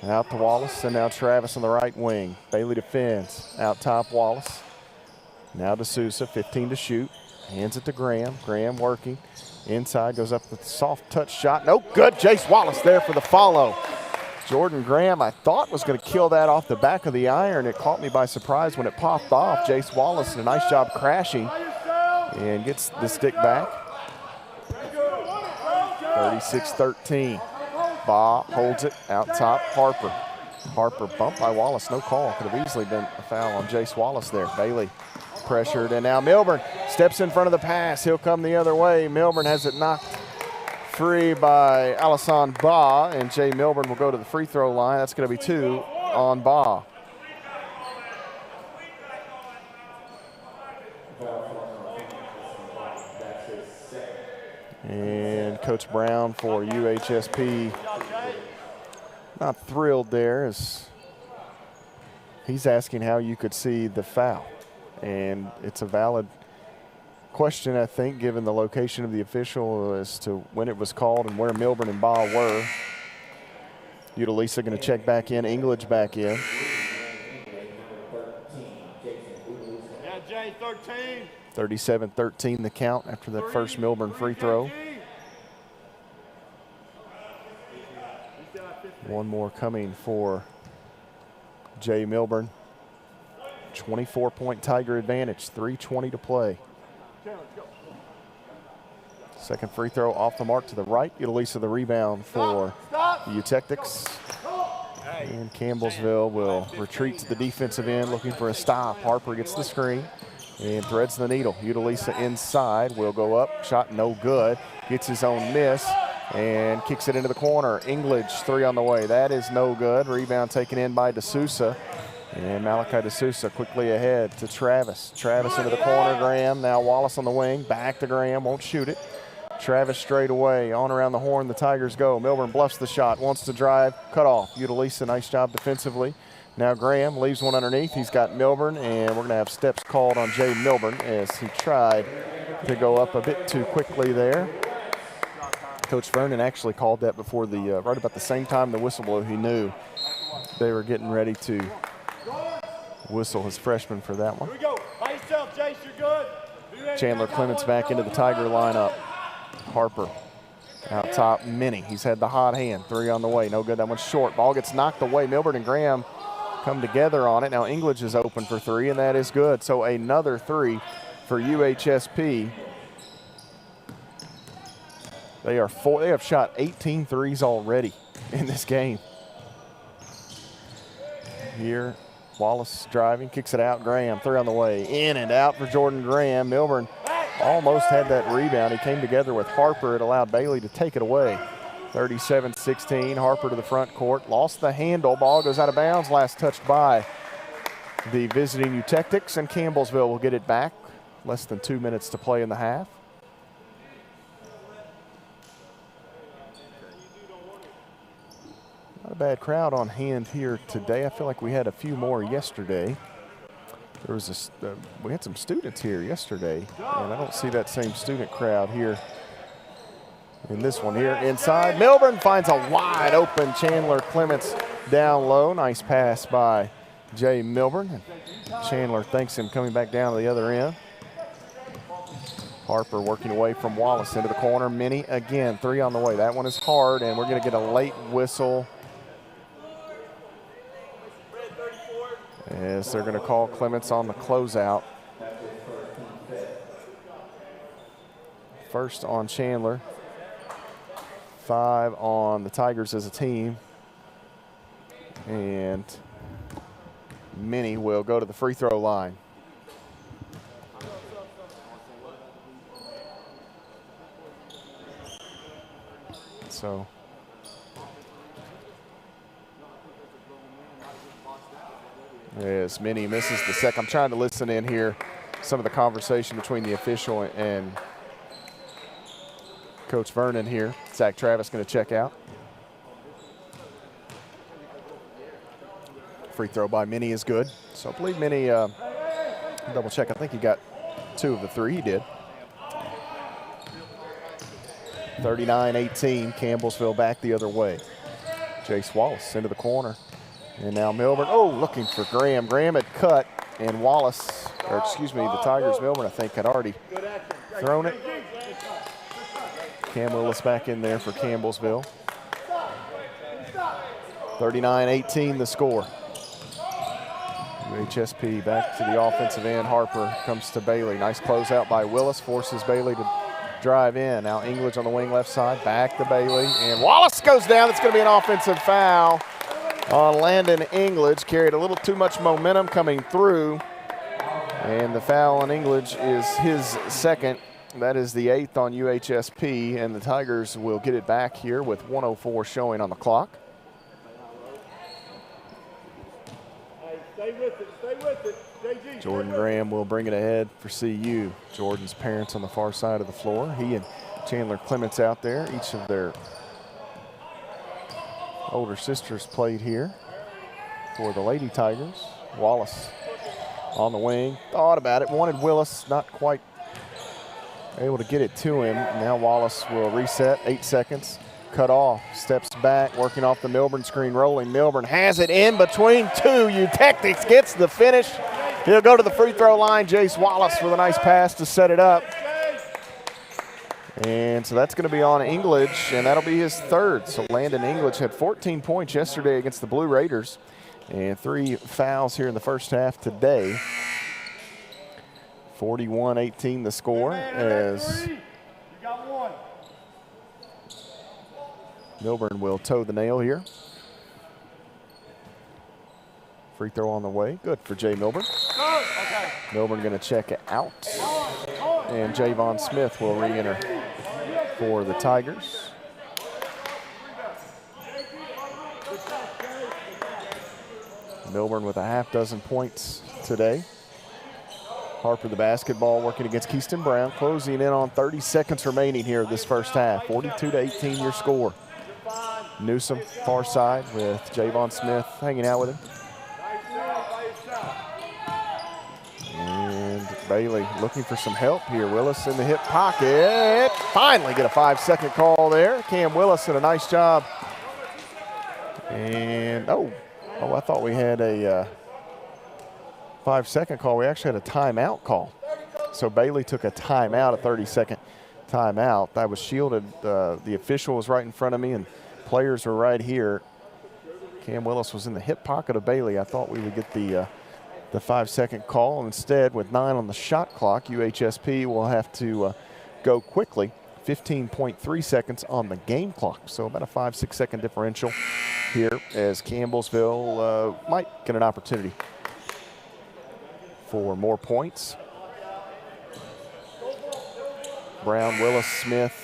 Out to Wallace, and now Travis on the right wing. Bailey defends. Out top, Wallace. Now D'Souza, 15 to shoot. Hands it to Graham. Graham working. Inside, goes up with a soft touch shot. No good. Jace Wallace there for the follow. Jordan Graham, I thought, was going to kill that off the back of the iron. It caught me by surprise when it popped off. Jace Wallace, a nice job crashing and gets the stick back. 36-13. Ba holds it out top. Harper. Harper bumped by Wallace. No call. Could have easily been a foul on Jace Wallace there. Bailey pressured, and now Milburn steps in front of the pass. He'll come the other way. Milburn has it knocked free by Alassane Ba, and Jay Milburn will go to the free throw line. That's going to be 2 on Ba. And Coach Brown for UHSP not thrilled there, as he's asking how you could see the foul. And it's a valid question, I think, given the location of the official as to when it was called and where Milburn and Baugh were. Utalisa going to check back in, English back in. Yeah, Jay, 13. 37-13 the count after that first Milburn free throw. One more coming for Jay Milburn. 24-point Tiger advantage, 3:20 to play. Second free throw off the mark to the right. Utalisa the rebound for the Eutectics. And Campbellsville will retreat to the defensive end looking for a stop. Harper gets the screen and threads the needle. Utalisa inside will go up. Shot no good. Gets his own miss and kicks it into the corner. English three on the way. That is no good. Rebound taken in by D'Souza. And Malachi D'Souza quickly ahead to Travis. Travis into the corner. Graham. Now Wallace on the wing. Back to Graham. Won't shoot it. Travis straight away. On around the horn. The Tigers go. Milburn bluffs the shot. Wants to drive. Cut off. Utalisa, nice job defensively. Now Graham leaves one underneath. He's got Milburn, and we're going to have steps called on Jay Milburn as he tried to go up a bit too quickly there. Coach Vernon actually called that before the right about the same time the whistle blew. He knew they were getting ready to whistle his freshman for that one. Here we go. By yourself, Jace, you're good. Chandler Clements back into the Tiger lineup. Harper out top, Minnie. He's had the hot hand. Three on the way. No good. That one's short. Ball gets knocked away. Milburn and Graham come together on it. Now English is open for three, and that is good. So another three for UHSP. They have shot 18 threes already in this game. Here, Wallace driving, kicks it out. Graham, three on the way. In and out for Jordan Graham. Milburn almost had that rebound. He came together with Harper. It allowed Bailey to take it away. 37-16, Harper to the front court. Lost the handle. Ball goes out of bounds. Last touched by the visiting Eutectics, and Campbellsville will get it back. Less than 2 minutes to play in the half. Not a bad crowd on hand here today. I feel like we had a few more yesterday. There was we had some students here yesterday, and I don't see that same student crowd here in this one here. Inside, Milburn finds a wide open Chandler Clements down low. Nice pass by Jay Milburn. And Chandler thanks him coming back down to the other end. Harper working away from Wallace into the corner. Minnie again, three on the way. That one is hard, and we're going to get a late whistle as they're going to call Clements on the closeout. First on Chandler. 5 on the Tigers as a team. And Minnie will go to the free throw line. So as Minnie misses the second. I'm trying to listen in here some of the conversation between the official and Coach Vernon here. Zach Travis going to check out. Free throw by Minnie is good. So I believe Minnie, double check, I think he got 2 of the 3. He did. 39-18, Campbellsville back the other way. Jace Wallace into the corner. And now Milburn, looking for Graham. Graham had cut, and Wallace, or excuse me, the Tigers, Milburn, I think, had already thrown it. Cam Willis back in there for Campbellsville. 39-18 the score. UHSP back to the offensive end. Harper comes to Bailey. Nice closeout by Willis, forces Bailey to drive in. Now English on the wing left side, back to Bailey, and Wallace goes down. It's going to be an offensive foul on Landon English. Carried a little too much momentum coming through, and the foul on English is his second. That is the 8th on UHSP, and the Tigers will get it back here with 1:04 showing on the clock. Stay with it, stay with it. JG, Jordan Graham will bring it ahead for CU. Jordan's parents on the far side of the floor. He and Chandler Clements out there. Each of their older sisters played here for the Lady Tigers. Wallace on the wing, thought about it, wanted Willis, not quite able to get it to him. Now Wallace will reset, 8 seconds, cut off, steps back, working off the Milburn screen, rolling. Milburn has it in between two. Eutectics gets the finish. He'll go to the free throw line. Jace Wallace with a nice pass to set it up. And so that's going to be on English, and that'll be his third. So Landon English had 14 points yesterday against the Blue Raiders, and 3 fouls here in the first half today. 41-18 the score as Milburn will toe the nail here. Free throw on the way. Good for Jay Milburn. Milburn going to check it out. And Javon Smith will re-enter for the Tigers. Milburn with a half dozen points today. Harper the basketball working against Keyston Brown, closing in on 30 seconds remaining here this first half. 42-18 your score. Newsom far side with Javon Smith hanging out with him. And Bailey looking for some help here. Willis in the hip pocket. Finally get a 5-second call there. Cam Willis did a nice job. And oh, I thought we had a 5-second call. We actually had a timeout call. So Bailey took a timeout, a 30-second timeout. That was shielded. The official was right in front of me, and players were right here. Cam Willis was in the hip pocket of Bailey. I thought we would get the 5-second call. Instead, with 9 on the shot clock, UHSP will have to go quickly. 15.3 seconds on the game clock. So about a 5-6 second differential here as Campbellsville might get an opportunity for more points. Brown, Willis, Smith,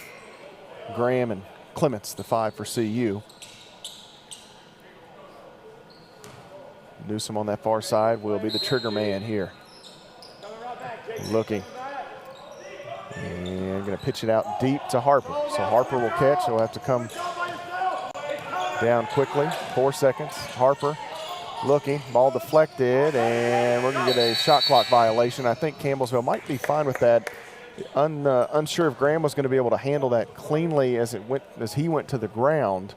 Graham, and Clements, the 5 for CU. Newsom on that far side will be the trigger man here. Looking. And going to pitch it out deep to Harper. So Harper will catch. He'll have to come down quickly. 4 seconds. Harper looking. Ball deflected, and we're going to get a shot clock violation. I think Campbellsville might be fine with that. Unsure if Graham was going to be able to handle that cleanly as he went to the ground.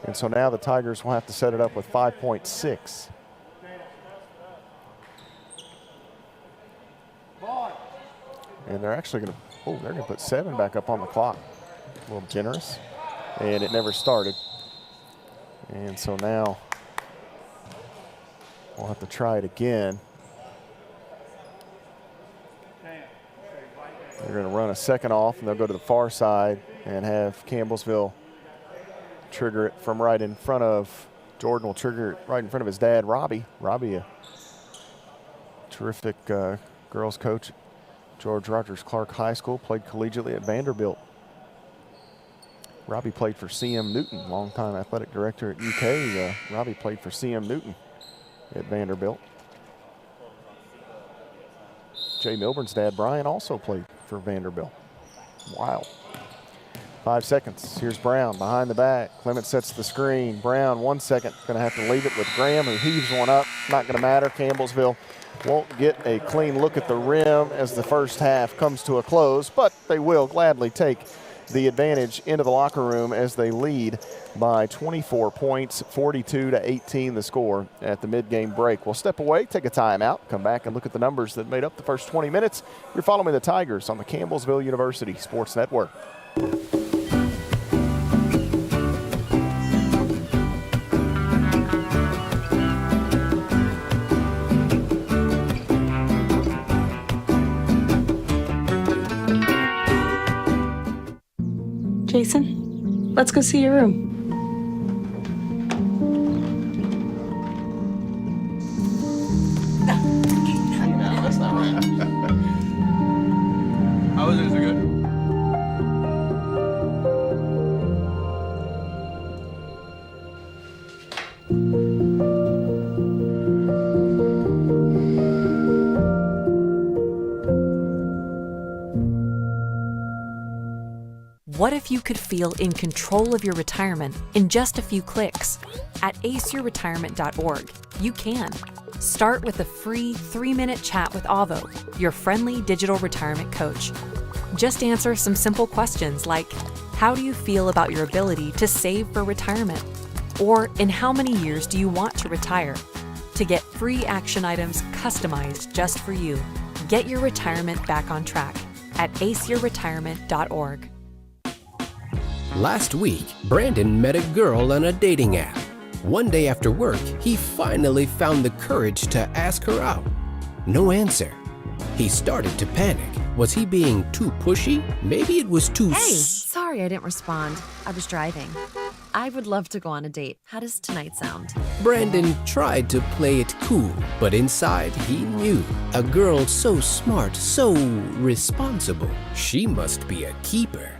And so now the Tigers will have to set it up with 5.6. And they're actually going to put 7 back up on the clock. A little generous. And it never started. And so now we'll have to try it again. They're going to run a second off, and they'll go to the far side and have Campbellsville trigger it from right in front of, Jordan will trigger it right in front of his dad, Robbie. Robbie, a terrific girls coach. George Rogers Clark High School, played collegiately at Vanderbilt. Robbie played for C.M. Newton, longtime athletic director at UK. Robbie played for C.M. Newton at Vanderbilt. Jay Milburn's dad, Brian, also played for Vanderbilt. Wow. 5 seconds. Here's Brown behind the back. Clement sets the screen. Brown, 1 second. Going to have to leave it with Graham, who heaves one up. Not going to matter. Campbellsville won't get a clean look at the rim as the first half comes to a close, but they will gladly take the advantage into the locker room as they lead by 24 points, 42-18 the score at the mid-game break. We'll step away, take a timeout, come back and look at the numbers that made up the first 20 minutes. You're following the Tigers on the Campbellsville University Sports Network. Jason, let's go see your room. No, that's not right. How was it? Is it good? What if you could feel in control of your retirement in just a few clicks? At aceyourretirement.org, you can. Start with a free 3-minute chat with Avo, your friendly digital retirement coach. Just answer some simple questions like, how do you feel about your ability to save for retirement? Or in how many years do you want to retire? To get free action items customized just for you, get your retirement back on track at aceyourretirement.org. Last week, Brandon met a girl on a dating app. One day after work, he finally found the courage to ask her out. No answer. He started to panic. Was he being too pushy? Maybe it was too... Hey, sorry I didn't respond. I was driving. I would love to go on a date. How does tonight sound? Brandon tried to play it cool, but inside he knew. A girl so smart, so responsible. She must be a keeper.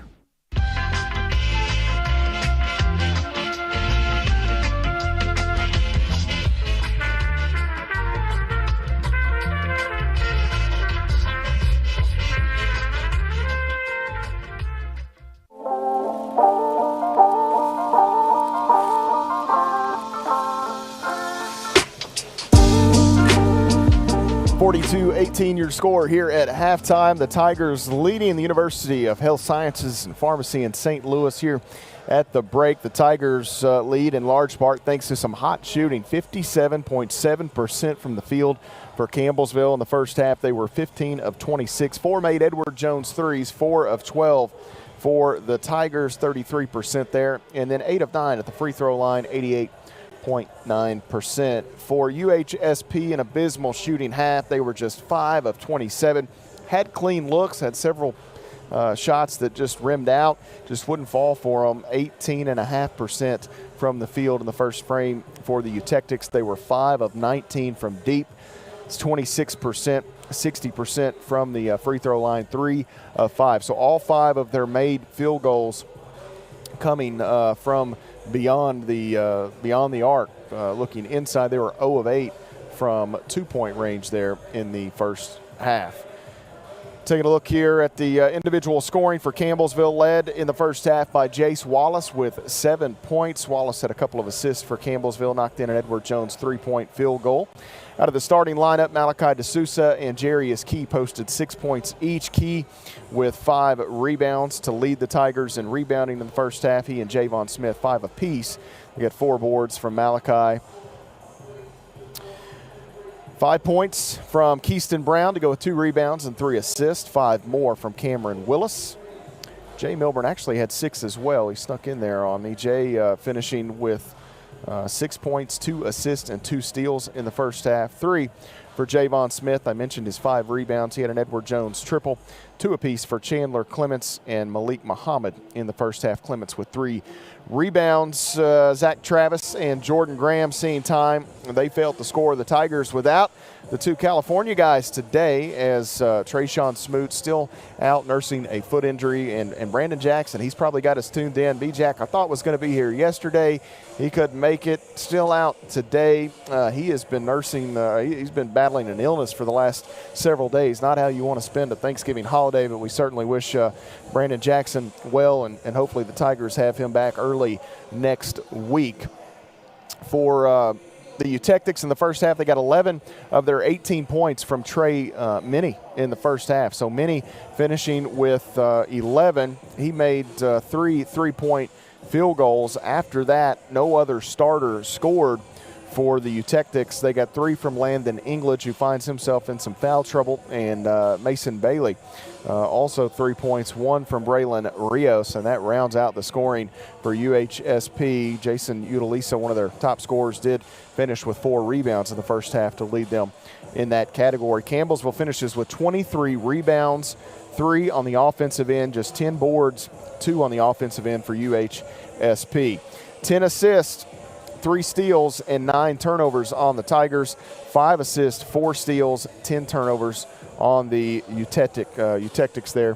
Your score here at halftime. The Tigers leading the University of Health Sciences and Pharmacy in St. Louis here at the break. The Tigers lead in large part thanks to some hot shooting, 57.7% from the field for Campbellsville in the first half. They were 15 of 26. 4 made Edward Jones threes, 4 of 12 for the Tigers, 33% there. And then 8 of 9 at the free throw line, 88.9%. For UHSP, an abysmal shooting half. They were just 5 of 27. Had clean looks, had several shots that just rimmed out, just wouldn't fall for them. 18.5% from the field in the first frame for the Eutectics. They were 5 of 19 from deep. It's 26%, 60% from the free throw line, 3 of 5. So all 5 of their made field goals coming from beyond the arc. Looking inside, they were 0 of 8 from 2-point range there in the first half. Taking a look here at the individual scoring for Campbellsville, led in the first half by Jace Wallace with 7 points. Wallace had a couple of assists for Campbellsville, knocked in an Edward Jones 3-point field goal. Out of the starting lineup, Malachi DeSouza and Jarius Key posted 6 points each. Key with 5 rebounds to lead the Tigers in rebounding in the first half. He and Javon Smith 5 apiece. They got 4 boards from Malachi. 5 points from Keyston Brown to go with 2 rebounds and 3 assists. 5 more from Cameron Willis. Jay Milburn actually had 6 as well. He snuck in there on me. Jay finishing with 6 points, 2 assists, and 2 steals in the first half. 3 for Javon Smith. I mentioned his 5 rebounds. He had an Edward Jones triple. 2 apiece for Chandler Clements and Malik Muhammad in the first half. Clements with 3 rebounds. Zach Travis and Jordan Graham seeing time. They failed to score. The Tigers without the 2 California guys today, as Trayshawn Smoot still out nursing a foot injury, and Brandon Jackson, he's probably got us tuned in. B-Jack, I thought was going to be here yesterday. He couldn't make it. Still out today. He has been nursing, he's been battling an illness for the last several days. Not how you want to spend a Thanksgiving holiday, but we certainly wish Brandon Jackson well, and hopefully the Tigers have him back early next week. For the Eutectics in the first half, they got 11 of their 18 points from Trey Minnie in the first half. So Minnie finishing with 11. He made 3 3-point field goals. After that, no other starter scored for the Eutectics. They got 3 from Landon English, who finds himself in some foul trouble, and Mason Bailey. Also 3 points, 1 from Braylon Rios, and that rounds out the scoring for UHSP. Jason Utalisa, one of their top scorers, did finish with 4 rebounds in the first half to lead them in that category. Campbellsville finishes with 23 rebounds, 3 on the offensive end, just 10 boards, 2 on the offensive end for UHSP. 10 assists, 3 steals, and 9 turnovers on the Tigers. 5 assists, 4 steals, 10 turnovers on the Eutectics there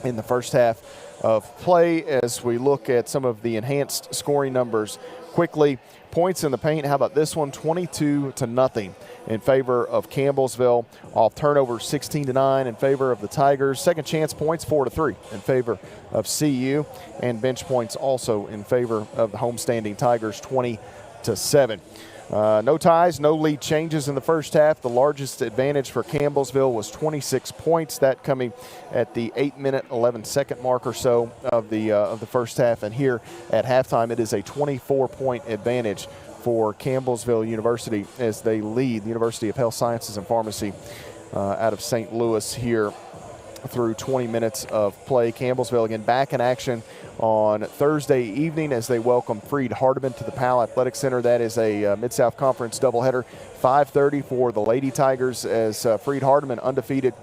in the first half of play. As we look at some of the enhanced scoring numbers quickly, points in the paint, how about this one? 22-0 in favor of Campbellsville. Off turnovers, 16-9 in favor of the Tigers. Second chance points, 4-3 in favor of CU. And bench points also in favor of the homestanding Tigers, 20-7. No ties, no lead changes in the first half. The largest advantage for Campbellsville was 26 points. That coming at the 8-minute, 11-second mark or so of the first half. And here at halftime, it is a 24-point advantage for Campbellsville University as they lead the University of Health Sciences and Pharmacy out of St. Louis here through 20 minutes of play. Campbellsville again back in action on Thursday evening as they welcome Freed-Hardeman to the Powell Athletic Center. That is a Mid-South Conference doubleheader. 5:30 for the Lady Tigers as Freed-Hardeman undefeated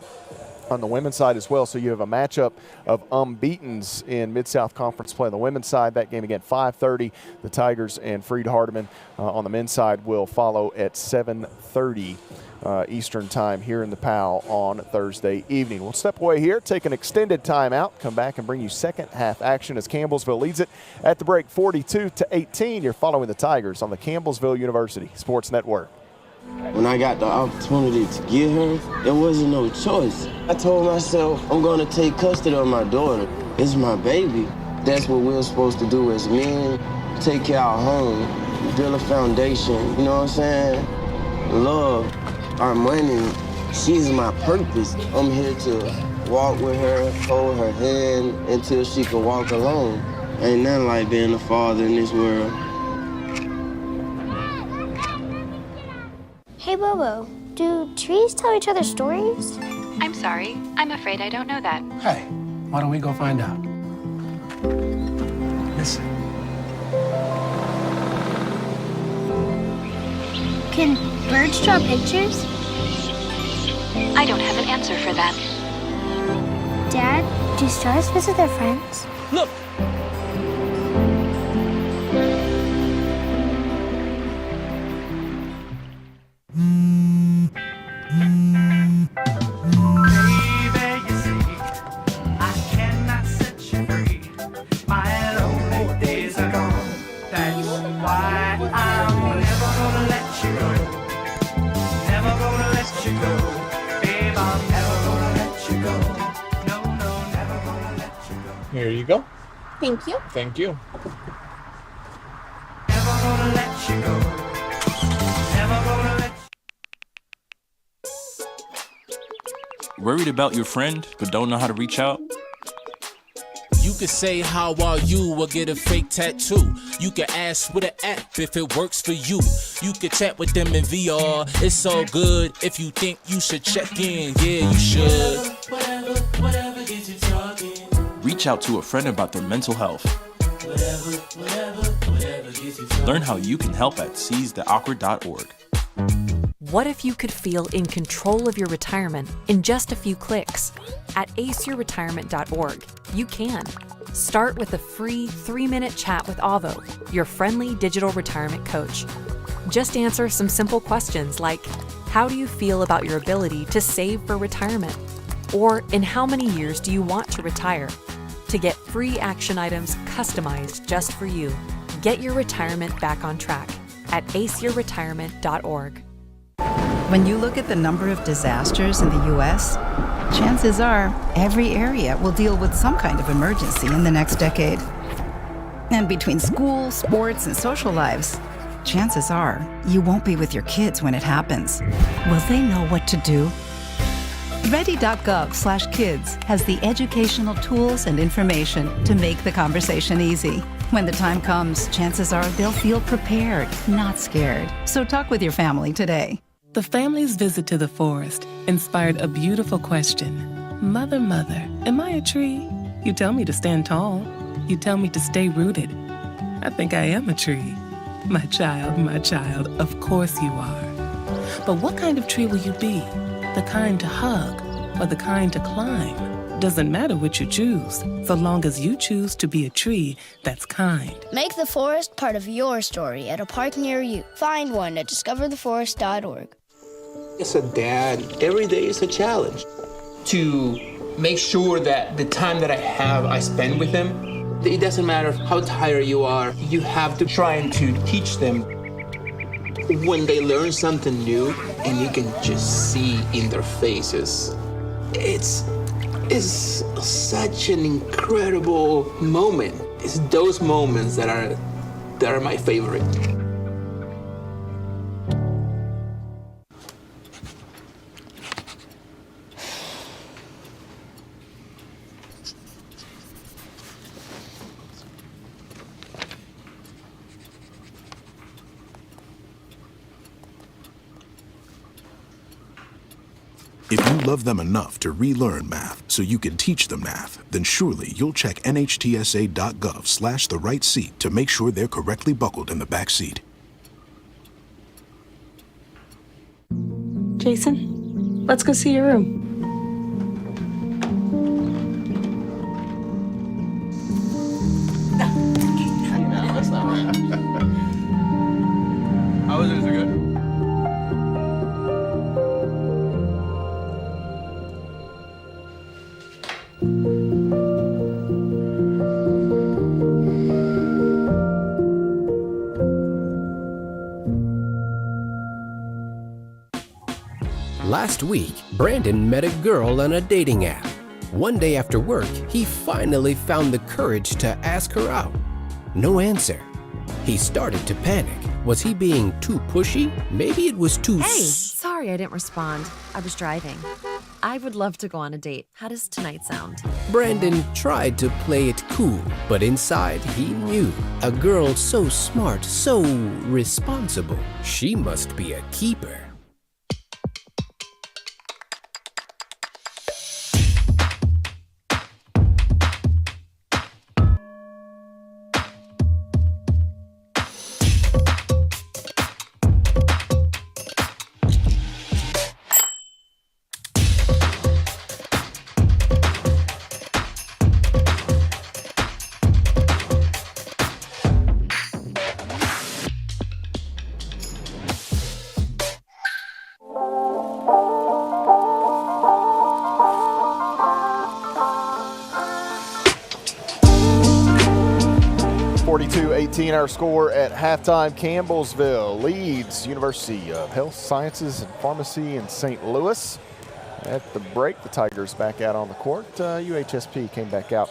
on the women's side as well. So you have a matchup of unbeatens in Mid-South Conference play on the women's side. That game again 5:30. The Tigers and Freed-Hardeman on the men's side will follow at 7:30 Eastern time here in the Powell on Thursday evening. We'll step away here, take an extended timeout, come back and bring you second half action as Campbellsville leads it at the break 42-18. You're following the Tigers on the Campbellsville University Sports Network. When I got the opportunity to get her, there wasn't no choice. I told myself, I'm gonna take custody of my daughter. It's my baby. That's what we're supposed to do as men. Take care of our home, build a foundation, you know what I'm saying? Love, our money, she's my purpose. I'm here to walk with her, hold her hand until she can walk alone. Ain't nothing like being a father in this world. Hey, Bobo, do trees tell each other stories? I'm sorry. I'm afraid I don't know that. Hey, why don't we go find out? Listen. Can birds draw pictures? I don't have an answer for that. Dad, do stars visit their friends? Look! Here you go. Thank you. Thank you. Worried about your friend, but don't know how to reach out? You could say, how are you, or get a fake tattoo. You could ask with an app if it works for you. You could chat with them in VR, it's all good. If you think you should check in, yeah, you should. Whatever gets you talking. Reach out to a friend about their mental health. Whatever gets you talking. Learn how you can help at seizetheawkward.org. What if you could feel in control of your retirement in just a few clicks? At aceyourretirement.org, you can. Start with a free 3-minute chat with Avo, your friendly digital retirement coach. Just answer some simple questions like, how do you feel about your ability to save for retirement? Or in how many years do you want to retire? To get free action items customized just for you, get your retirement back on track at aceyourretirement.org. When you look at the number of disasters in the U.S., chances are every area will deal with some kind of emergency in the next decade. And between school, sports, and social lives, chances are you won't be with your kids when it happens. Will they know what to do? Ready.gov/kids has the educational tools and information to make the conversation easy. When the time comes, chances are they'll feel prepared, not scared. So talk with your family today. The family's visit to the forest inspired a beautiful question. Mother, mother, am I a tree? You tell me to stand tall. You tell me to stay rooted. I think I am a tree. My child, of course you are. But what kind of tree will you be? The kind to hug or the kind to climb? Doesn't matter what you choose, so long as you choose to be a tree that's kind. Make the forest part of your story at a park near you. Find one at discovertheforest.org. As a dad, every day is a challenge. To make sure that the time that I have, I spend with them. It doesn't matter how tired you are, you have to try and to teach them when they learn something new and you can just see in their faces, it's such an incredible moment. It's those moments that are my favorite. If you love them enough to relearn math so you can teach them math, then surely you'll check nhtsa.gov/the-right-seat to make sure they're correctly buckled in the back seat. Jason, let's go see your room. That's not right. How was it? Is it good? Last week, Brandon met a girl on a dating app. One day after work, he finally found the courage to ask her out. No answer. He started to panic. Was he being too pushy? Maybe it was too Hey, sorry I didn't respond. I was driving. I would love to go on a date. How does tonight sound? Brandon tried to play it cool, but inside he knew a girl so smart, so responsible, she must be a keeper. Our score at halftime. Campbellsville leads University of Health Sciences and Pharmacy in St. Louis. At the break, the Tigers back out on the court. UHSP came back out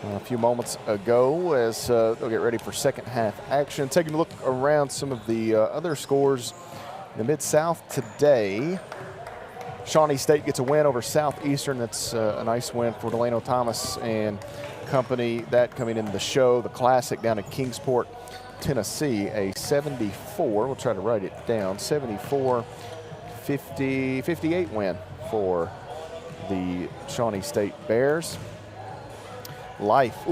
a few moments ago as they'll get ready for second half action. Taking a look around some of the other scores in the Mid-South today. Shawnee State gets a win over Southeastern. That's a nice win for Delano Thomas and company. That coming into the show. The Classic down in Kingsport, Tennessee, a 74, we'll try to write it down, 74-58 win for the Shawnee State Bears. Life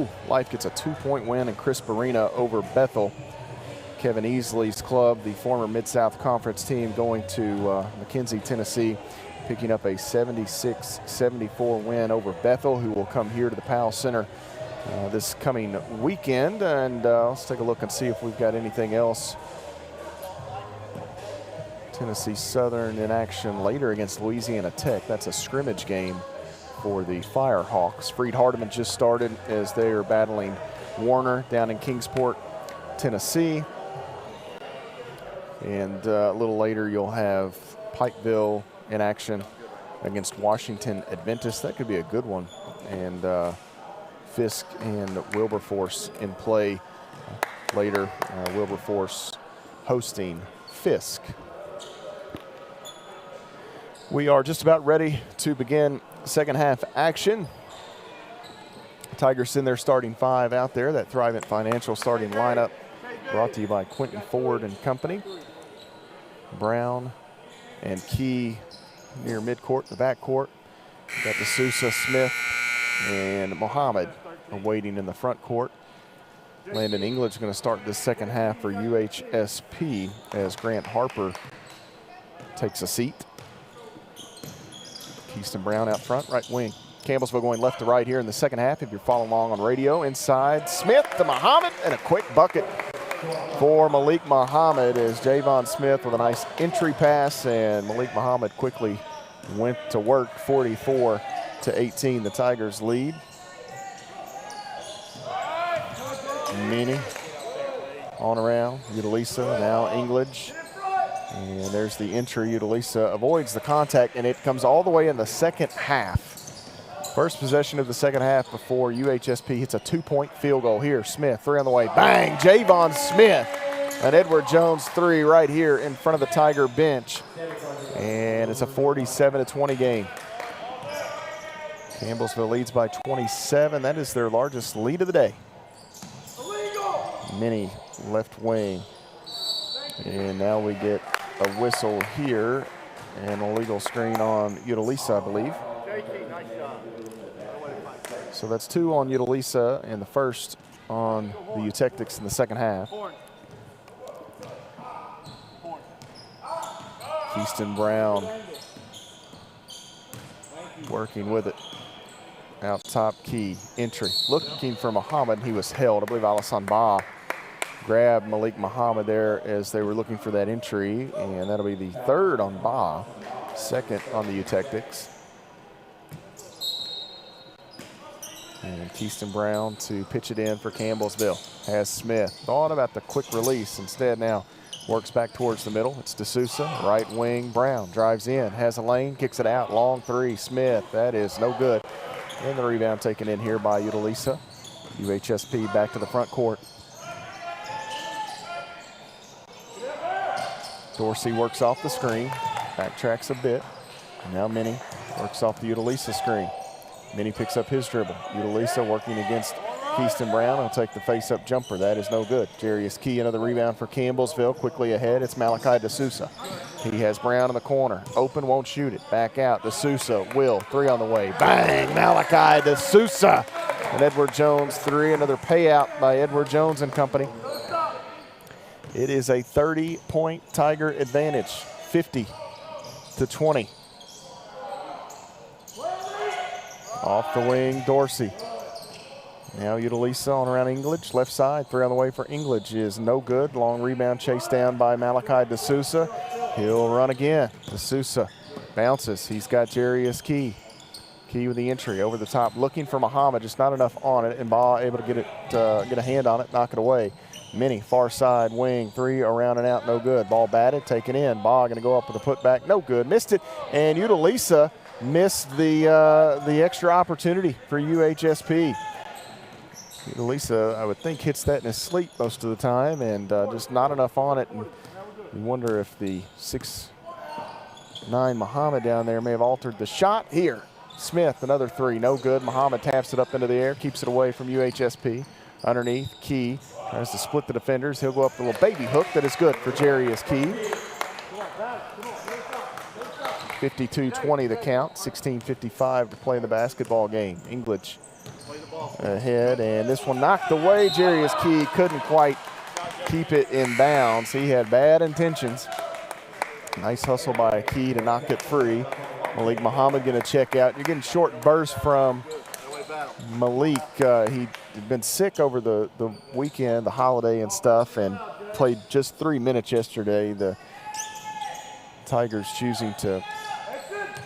gets a 2-point win in Crisp Arena over Bethel. Kevin Easley's club, the former Mid-South Conference team, going to McKenzie, Tennessee, picking up a 76-74 win over Bethel, who will come here to the Powell Center this coming weekend. And let's take a look and see if we've got anything else. Tennessee Southern in action later against Louisiana Tech. That's a scrimmage game for the Firehawks. Freed Hardeman just started as they are battling Warner down in Kingsport, Tennessee. And a little later you'll have Pikeville in action against Washington Adventist. That could be a good one. And Fisk and Wilberforce in play later. Wilberforce hosting Fisk. We are just about ready to begin second half action. Tigers send their starting five out there. That Thrivent Financial starting lineup brought to you by Quentin Ford and Company. Brown and Key near midcourt, the backcourt. Got D'Souza, Smith, and Mohammed awaiting in the front court. Landon English is going to start this second half for UHSP as Grant Harper takes a seat. Keyston Brown out front, right wing. Campbellsville going left to right here in the second half. If you're following along on radio, inside Smith to Muhammad, and a quick bucket for Malik Muhammad as Javon Smith with a nice entry pass, and Malik Muhammad quickly went to work. 44-18, the Tigers lead. Meany on around, Utalisa, now English. And there's the entry. Utalisa avoids the contact, and it comes all the way in the second half. First possession of the second half before UHSP hits a 2-point field goal here. Smith, 3 on the way. Bang! Javon Smith. An Edward Jones 3 right here in front of the Tiger bench. And it's a 47-20 game. Campbellsville leads by 27. That is their largest lead of the day. Mini left wing. And now we get a whistle here and a legal screen on Utalisa, I believe. So that's 2 on Utalisa and the first on the Eutectics in the second half. Keyston Brown working with it. Out top, Key, entry. Looking for Muhammad, he was held. I believe Alassane Ba grabbed Malik Muhammad there as they were looking for that entry, and that'll be the 3rd on Ba, 2nd on the Eutectics. And Keyston Brown to pitch it in for Campbellsville. Has Smith. Thought about the quick release. Instead now works back towards the middle. It's DeSouza, right wing. Brown drives in, has a lane, kicks it out. Long 3, Smith. That is no good. And the rebound taken in here by Utalisa. UHSP back to the front court. Dorsey works off the screen, backtracks a bit. And now Minnie works off the Utalisa screen. Minnie picks up his dribble. Utalisa working against Keyston Brown. He'll take the face-up jumper. That is no good. Jarius Key, another rebound for Campbellsville. Quickly ahead, it's Malachi DeSouza. He has Brown in the corner. Open, won't shoot it. Back out, DeSouza will. 3 on the way. Bang, Malachi DeSouza. And Edward Jones 3, another payout by Edward Jones and company. It is a 30-point Tiger advantage, 50-20. Off the wing, Dorsey. Now Utalisa on around Ingledge, left side. 3 on the way for Ingledge is no good. Long rebound chased down by Malachi DeSouza. He'll run again. DeSouza bounces. He's got Jarius Key. Key with the entry over the top, looking for Muhammad, just not enough on it, and Ba able to get it, get a hand on it, knock it away. Minnie, far side wing, 3 around and out, no good. Ball batted, taken in. Ba going to go up with a putback, no good. Missed it, and Utalisa missed the extra opportunity for UHSP. Utalisa, I would think, hits that in his sleep most of the time, and just not enough on it. And you wonder if the 6'9" Muhammad down there may have altered the shot. Here, Smith, another 3, no good. Muhammad taps it up into the air, keeps it away from UHSP. Underneath, Key tries to split the defenders. He'll go up the little baby hook that is good for Jarius Key. 52-20 the count, 16:55 to play in the basketball game. Ingledge ahead, and this one knocked away. Jarius Key couldn't quite keep it in bounds. He had bad intentions. Nice hustle by Key to knock it free. Malik Muhammad going to check out. You're getting short bursts from Malik. He'd been sick over the weekend, the holiday and stuff, and played just 3 minutes yesterday. The Tigers choosing to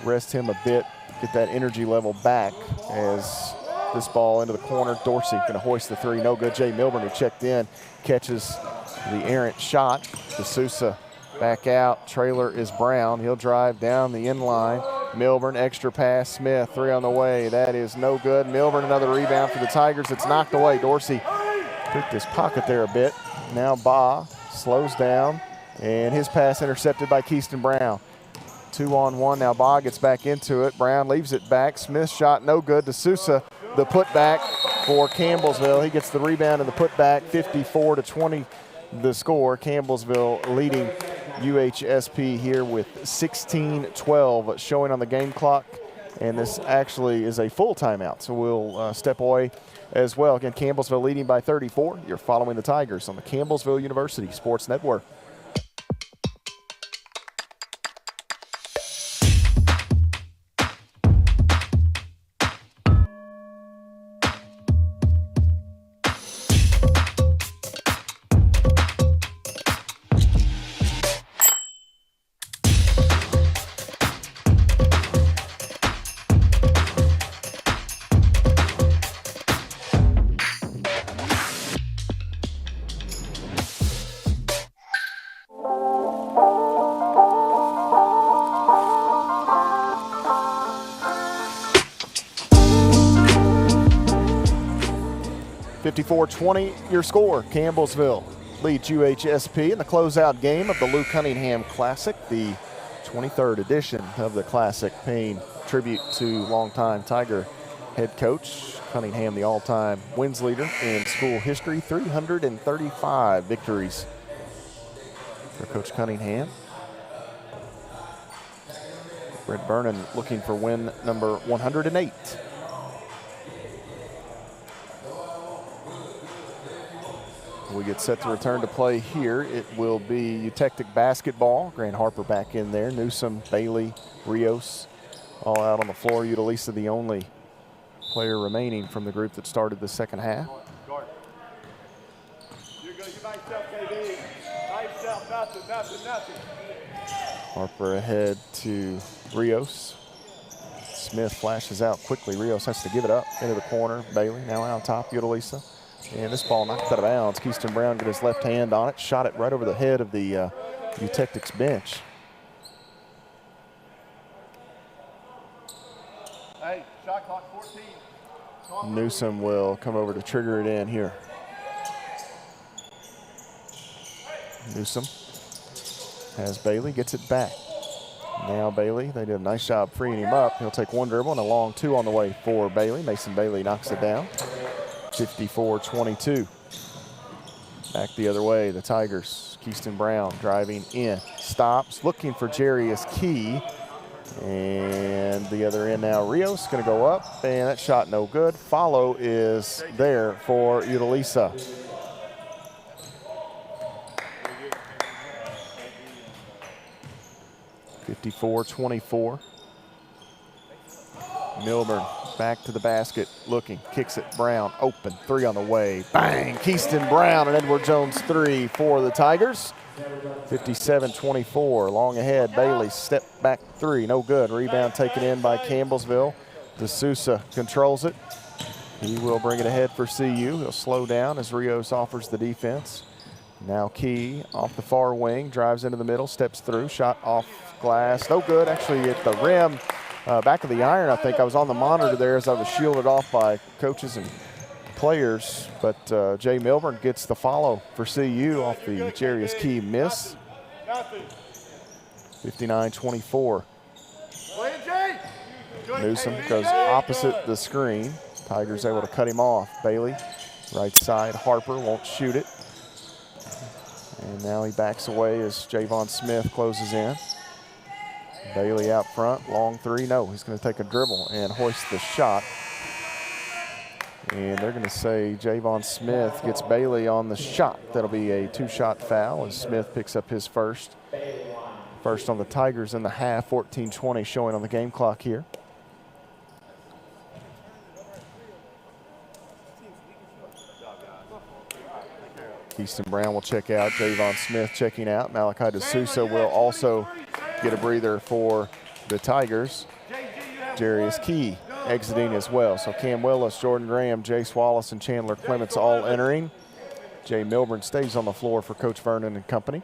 rest him a bit, get that energy level back as this ball into the corner. Dorsey going to hoist the 3, no good. Jay Milburn, who checked in, catches the errant shot. DeSouza back out. Trailer is Brown. He'll drive down the inline. Milburn, extra pass. Smith, 3 on the way. That is no good. Milburn, another rebound for the Tigers. It's knocked away. Dorsey picked his pocket there a bit. Now Ba slows down, and his pass intercepted by Keyston Brown. 2-on-1. Now Ba gets back into it. Brown leaves it back. Smith's shot no good. DeSouza, the putback for Campbellsville. He gets the rebound and the putback. 54-20 the score. Campbellsville leading UHSP here with 16-12 showing on the game clock. And this actually is a full timeout, so we'll step away as well. Again, Campbellsville leading by 34. You're following the Tigers on the Campbellsville University Sports Network. 54-20 your score. Campbellsville leads UHSP in the closeout game of the Lou Cunningham Classic, the 23rd edition of the Classic, paying tribute to longtime Tiger head coach Cunningham, the all-time wins leader in school history, 335 victories for Coach Cunningham. Brett Vernon looking for win number 108. We get set to return to play here. It will be Eutectic basketball. Grant Harper back in there. Newsom, Bailey, Rios all out on the floor. Utalisa the only player remaining from the group that started the second half. You're good. You by yourself, KB. By yourself. Nothing. Harper ahead to Rios. Smith flashes out quickly. Rios has to give it up into the corner. Bailey now out on top. Utalisa. And this ball knocked out of bounds. Keyston Brown got his left hand on it. Shot it right over the head of the Eutectics bench. Hey, shot clock 14. Newsom will come over to trigger it in here. Newsom has Bailey, gets it back. Now Bailey, they did a nice job freeing him up. He'll take one dribble and a long two on the way for Bailey. Mason Bailey knocks it down. 54-22. Back the other way, the Tigers. Keyston Brown driving in, stops, looking for Jarius Key. And the other end now, Rios gonna go up, and that shot no good. Follow is there for Utalisa. (54-24). Milburn back to the basket, looking, kicks it, Brown, open, three on the way, bang! Keyston Brown and Edward Jones three for the Tigers. 57-24, long ahead, Bailey, step back three, no good. Rebound taken in by Campbellsville. D'Souza controls it. He will bring it ahead for CU. He'll slow down as Rios offers the defense. Now Key off the far wing, drives into the middle, steps through, shot off glass, no good. Actually at the rim, back of the iron, I think. I was on the monitor there as I was shielded off by coaches and players, but Jay Milburn gets the follow for CU off the Jarius Key miss. 59-24. Newsom goes opposite the screen. Tigers able to cut him off. Bailey, right side, Harper won't shoot it. And now he backs away as Javon Smith closes in. Bailey out front, long three, no, he's gonna take a dribble and hoist the shot. And they're gonna say Javon Smith gets Bailey on the shot. That'll be a two-shot foul as Smith picks up his first. First on the Tigers in the half, 14-20 showing on the game clock here. Keyston Brown will check out, Javon Smith checking out. Malachi D'Souza will also get a breather for the Tigers. Jarius Key exiting as well. So Cam Willis, Jordan Graham, Jace Wallace, and Chandler Clements all entering. Jay Milburn stays on the floor for Coach Vernon and company.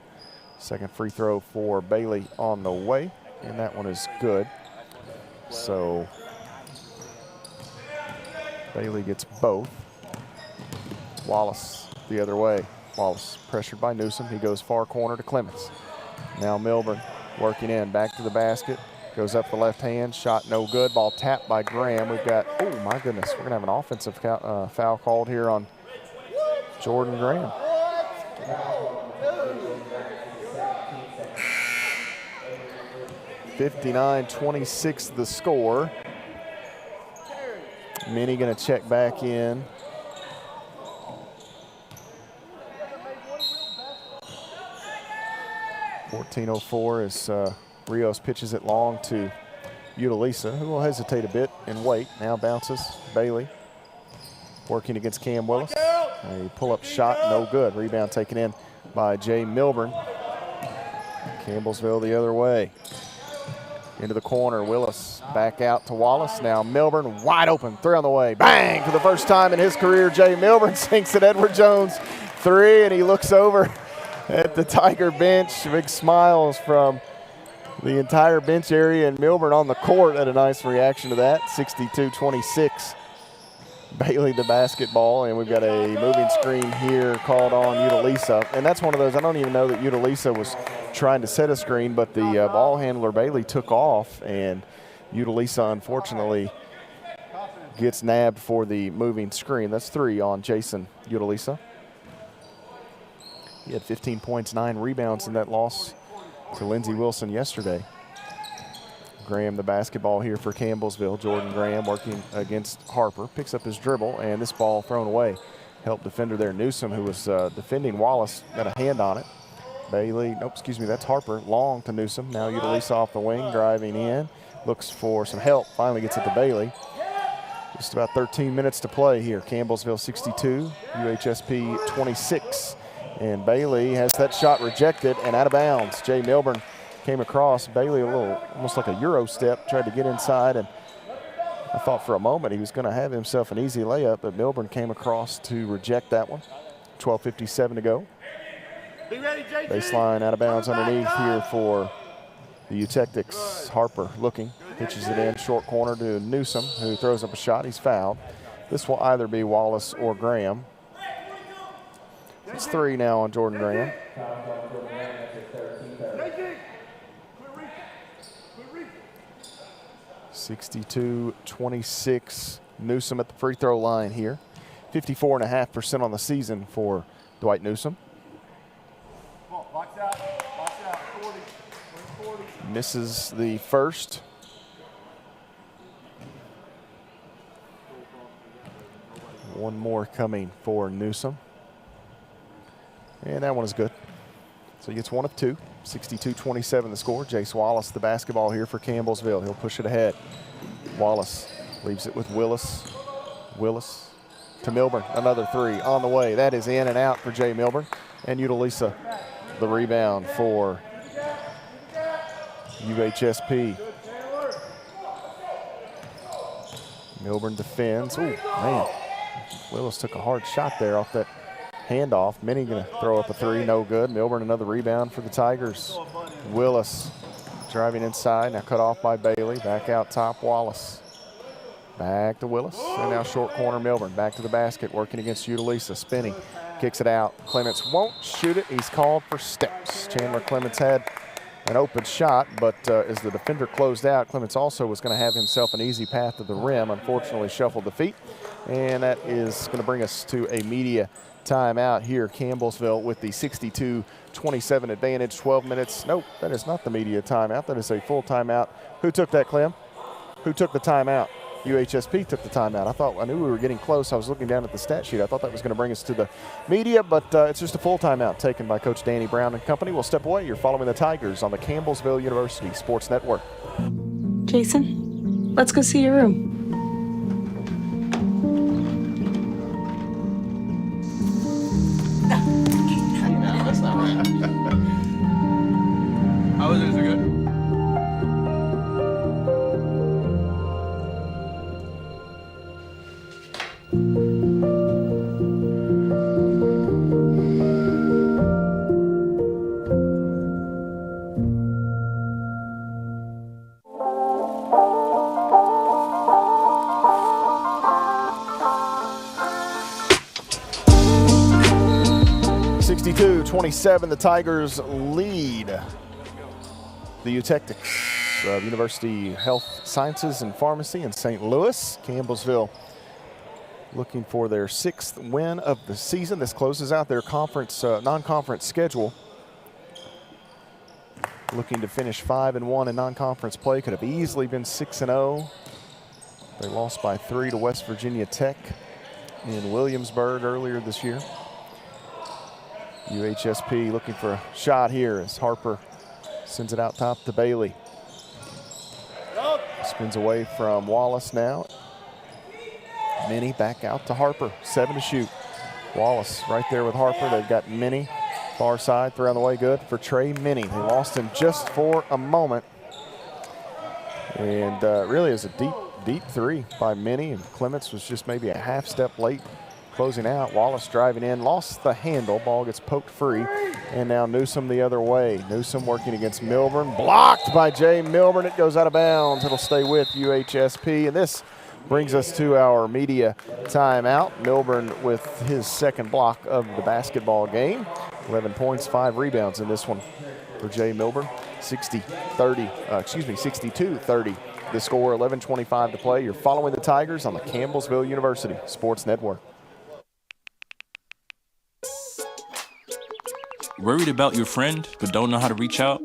Second free throw for Bailey on the way, and that one is good. So Bailey gets both. Wallace the other way. Wallace pressured by Newsom. He goes far corner to Clements. Now Milburn working in, back to the basket. Goes up the left hand, shot no good. Ball tapped by Graham. We've got, oh my goodness, we're gonna have an offensive foul called here on Jordan Graham. (59-26) the score. Minnie gonna check back in. (14:04) as Rios pitches it long to Utalisa, who will hesitate a bit and wait. Now bounces. Bailey working against Cam Willis. A pull-up shot, no good. Rebound taken in by Jay Milburn. Campbellsville the other way. Into the corner, Willis back out to Wallace. Now Milburn wide open, three on the way. Bang! For the first time in his career, Jay Milburn sinks at Edward Jones three, and he looks over at the Tiger bench. Big smiles from the entire bench area, and Milburn on the court had a nice reaction to that. 62-26. Bailey the basketball, and we've got a moving screen here called on Utalisa. And that's one of those, I don't even know that Utalisa was trying to set a screen, but the ball handler Bailey took off, and Utalisa unfortunately gets nabbed for the moving screen. That's 3 on Jason Utalisa. He had 15 points, 9 rebounds in that loss to Lindsey Wilson yesterday. Graham the basketball here for Campbellsville. Jordan Graham working against Harper. Picks up his dribble, and this ball thrown away. Help defender there, Newsom, who was defending Wallace, got a hand on it. Bailey, nope, excuse me, that's Harper. Long to Newsom. Now Utalisa off the wing, driving in. Looks for some help. Finally gets it to Bailey. Just about 13 minutes to play here. Campbellsville 62, UHSP 26. And Bailey has that shot rejected and out of bounds. Jay Milburn came across. Bailey a little, almost like a Euro step, tried to get inside, and I thought for a moment he was going to have himself an easy layup, but Milburn came across to reject that one. 12:57 to go. Baseline out of bounds underneath here for the Eutectics. Harper looking, pitches it in short corner to Newsom, who throws up a shot. He's fouled. This will either be Wallace or Graham. It's 3 now on Jordan Graham. 62-26, Newsom at the free throw line here. 54.5% on the season for Dwight Newsom. Misses the first. One more coming for Newsom. And that one is good. So he gets 1 of 2. 62-27 the score. Jace Wallace the basketball here for Campbellsville. He'll push it ahead. Wallace leaves it with Willis. Willis to Milburn. Another 3 on the way. That is in and out for Jay Milburn. And Utalisa the rebound for UHSP. Milburn defends. Ooh, man. Willis took a hard shot there off that handoff. Minnie going to throw up a 3, no good. Milburn another rebound for the Tigers. Willis driving inside, now cut off by Bailey. Back out top, Wallace. Back to Willis, and now short corner Milburn. Back to the basket, working against Utalisa. Spinning, kicks it out. Clements won't shoot it. He's called for steps. Chandler Clements had an open shot, but as the defender closed out, Clements also was going to have himself an easy path to the rim. Unfortunately, shuffled the feet, and that is going to bring us to a media timeout here. Campbellsville with the 62-27 advantage. 12 minutes. Nope, that is not the media timeout. That is a full timeout. Who took that, Clem? Who took the timeout? UHSP took the timeout. I knew we were getting close. I was looking down at the stat sheet. I thought that was going to bring us to the media, but it's just a full timeout taken by Coach Danny Brown and company. We'll step away. You're following the Tigers on the Campbellsville University Sports Network. Jason, let's go see your room. No, that's not right. How was it? Is it good? 27, the Tigers lead the Eutectics of University Health Sciences and Pharmacy in St. Louis. Campbellsville looking for their 6th win of the season. This closes out their conference, non-conference schedule. Looking to finish 5-1 in non-conference play. Could have easily been 6-0. They lost by 3 to West Virginia Tech in Williamsburg earlier this year. UHSP looking for a shot here as Harper sends it out top to Bailey. Spins away from Wallace now. Minnie back out to Harper. 7 to shoot. Wallace right there with Harper. They've got Minnie. Far side, throw on the way, good for Trey Minnie. They lost him just for a moment. And really is a deep 3 by Minnie. And Clements was just maybe a half step late closing out. Wallace driving in, lost the handle. Ball gets poked free. And now Newsom the other way. Newsom working against Milburn. Blocked by Jay Milburn. It goes out of bounds. It'll stay with UHSP. And this Brings us to our media timeout. Milburn with his second block of the basketball game. 11 points, 5 rebounds in this one for Jay Milburn. 62-30 the score, 11:25 to play. You're following the Tigers on the Campbellsville University Sports Network. Worried about your friend, but don't know how to reach out?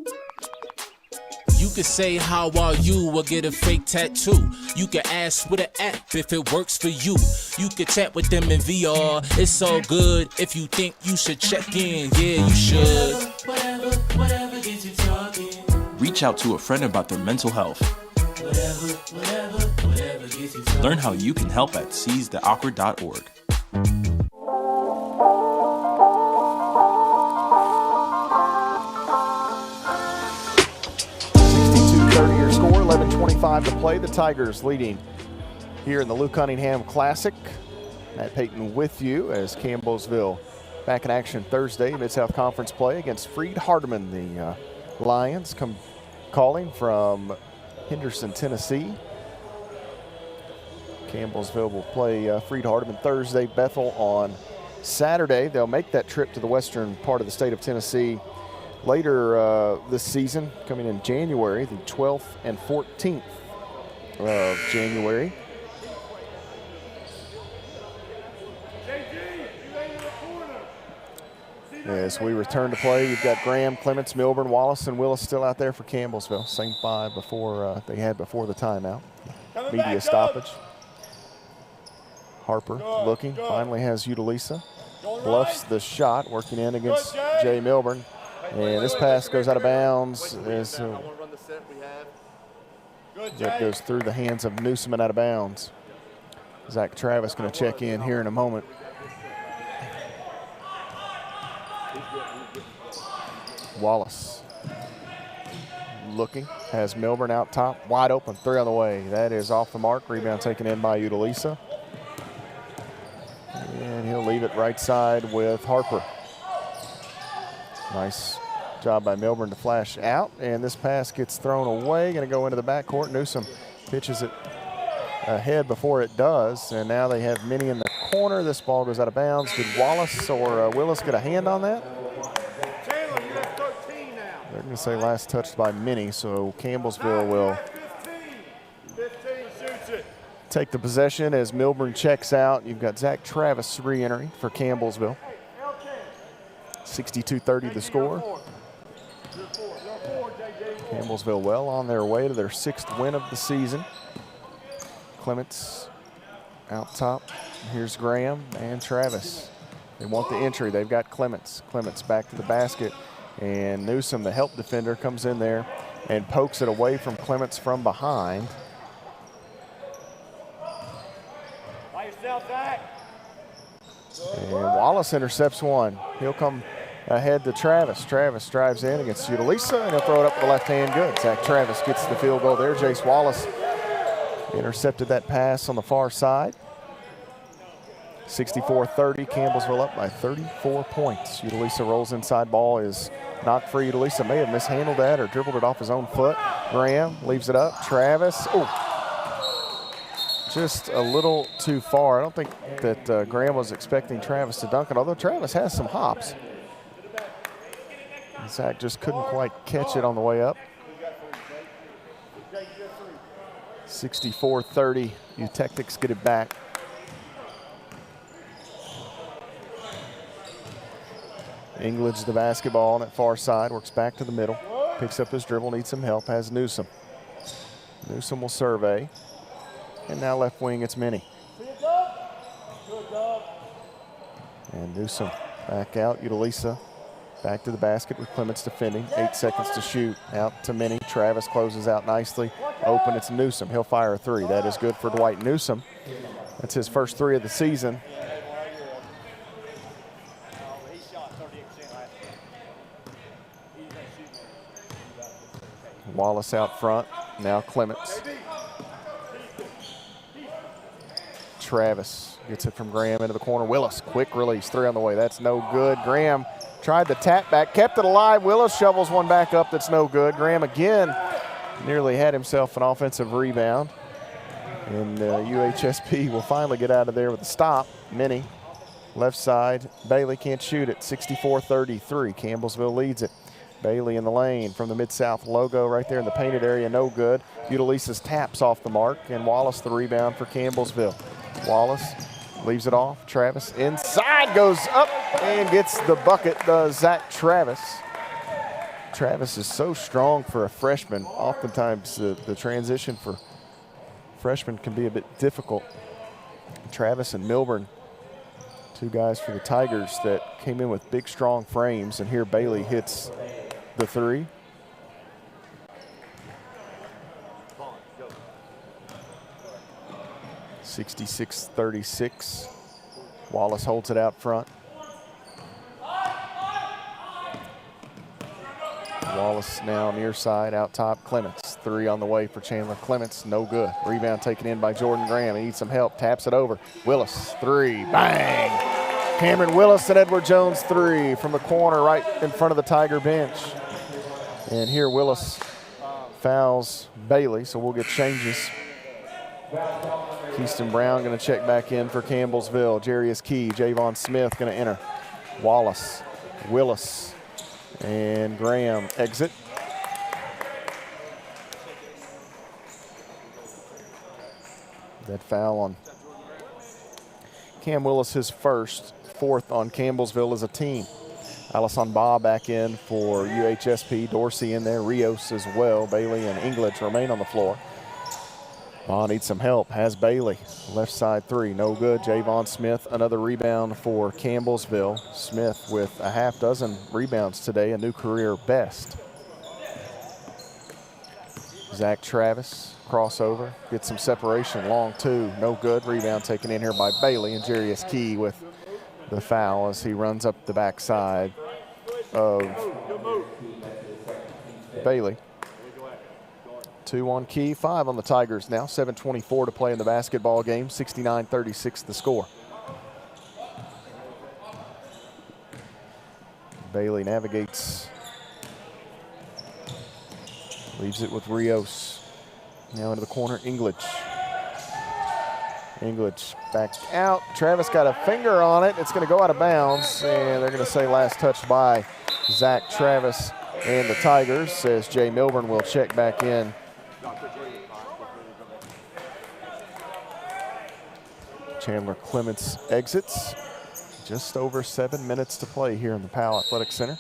You could say how are you or get a fake tattoo. You could ask with an app if it works for you. You could chat with them in VR. It's so good if you think you should check in. Yeah, you should. Whatever gets you talking. Reach out to a friend about their mental health. Whatever gets you talking. Learn how you can help at seizetheawkward.org. 11:25 to play. The Tigers leading here in the Luke Cunningham Classic. Matt Payton with you as Campbellsville back in action Thursday. Mid-South Conference play against Freed Hardeman. The Lions come calling from Henderson, Tennessee. Campbellsville will play Freed Hardeman Thursday, Bethel on Saturday. They'll make that trip to the western part of the state of Tennessee later this season, coming in January, the 12th and 14th of January. As we return to play, you've got Graham, Clements, Milburn, Wallace, and Willis still out there for Campbellsville. Same 5 before they had before the timeout. Media stoppage. Harper looking, finally has Utalisa. Bluffs the shot, working in against Jay Milburn. And this pass goes out of bounds as that goes through the hands of Newsom and out of bounds. Zach Travis going to check in here in a moment. Wallace looking, has Milburn out top, wide open, 3 on the way. That is off the mark, rebound taken in by Utalisa. And he'll leave it right side with Harper. Nice job by Milburn to flash out, and this pass gets thrown away, going to go into the backcourt. Newsom pitches it ahead before it does, and now they have Minnie in the corner. This ball goes out of bounds. Did Wallace or Willis get a hand on that? Chandler, you have 13 now. They're going to say last touched by Minnie, so Campbellsville will 15 shoots it. take the possession as Milburn checks out. You've got Zach Travis re-entering for Campbellsville. 62-30 the score. Campbellsville well on their way to their 6th win of the season. Clements out top. Here's Graham and Travis. They want the entry. They've got Clements. Clements back to the basket. And Newsom, the help defender, comes in there and pokes it away from Clements from behind. By yourself, Zach. And Wallace intercepts one. He'll come ahead to Travis. Travis drives in against Utalisa, and he'll throw it up with the left hand. Good. Zach Travis gets the field goal there. Jace Wallace intercepted that pass on the far side. 64-30. Campbellsville up by 34 points. Utalisa rolls inside. Ball is knocked free. Utalisa may have mishandled that or dribbled it off his own foot. Graham leaves it up. Travis. Oh, just a little too far. I don't think that Graham was expecting Travis to dunk it, although Travis has some hops. Zach just couldn't quite catch it on the way up. 64-30. Eutectics get it back. England's the basketball on that far side, works back to the middle, picks up his dribble, needs some help, has Newsom. Newsom will survey. And now left wing, it's Minnie. And Newsom back out, Utalisa back to the basket with Clements defending. 8 seconds to shoot, out to Minnie. Travis closes out nicely. Open, it's Newsom. He'll fire a 3. That is good for Dwight Newsom. That's his first 3 of the season. Wallace out front, now Clements. Travis gets it from Graham into the corner. Willis, quick release, 3 on the way. That's no good. Graham tried the tap back, kept it alive. Willis shovels one back up that's no good. Graham again nearly had himself an offensive rebound. And UHSP will finally get out of there with a stop. Minnie, left side. Bailey can't shoot it. 64-33. Campbellsville leads it. Bailey in the lane from the Mid-South logo right there in the painted area. No good. Utilisa's taps off the mark. And Wallace the rebound for Campbellsville. Wallace leaves it off. Travis inside, goes up and gets the bucket, does Zach Travis. Travis is so strong for a freshman. Oftentimes the transition for freshmen can be a bit difficult. Travis and Milburn, two guys for the Tigers that came in with big, strong frames. And here Bailey hits the three. (66-36). Wallace holds it out front. Wallace now near side, out top. Clements, three on the way for Chandler Clements, no good. Rebound taken in by Jordan Graham. He needs some help, taps it over. Willis, three, bang! Cameron Willis and Edward Jones, three from the corner right in front of the Tiger bench. And here Willis fouls Bailey, so we'll get changes. Keyston Brown going to check back in for Campbellsville. Jarius Key, Javon Smith going to enter. Wallace, Willis, and Graham exit. That foul on Cam Willis, his first, fourth on Campbellsville as a team. Allison Baugh back in for UHSP. Dorsey in there, Rios as well. Bailey and English remain on the floor. Baugh needs some help, has Bailey. Left side three, no good. Javon Smith, another rebound for Campbellsville. Smith with a half dozen rebounds today, a new career best. Zach Travis, crossover, gets some separation, long two, no good. Rebound taken in here by Bailey, and Jarius Key with the foul as he runs up the backside of Bailey. 2 on Key, 5 on the Tigers now. 7:24 to play in the basketball game. 69-36 the score. Bailey navigates. Leaves it with Rios. Now into the corner, English. English back out. Travis got a finger on it. It's going to go out of bounds, and they're going to say last touch by Zach Travis and the Tigers, says Jay Milburn will check back in. Chandler Clements exits. Just over 7 minutes to play here in the Powell Athletic Center.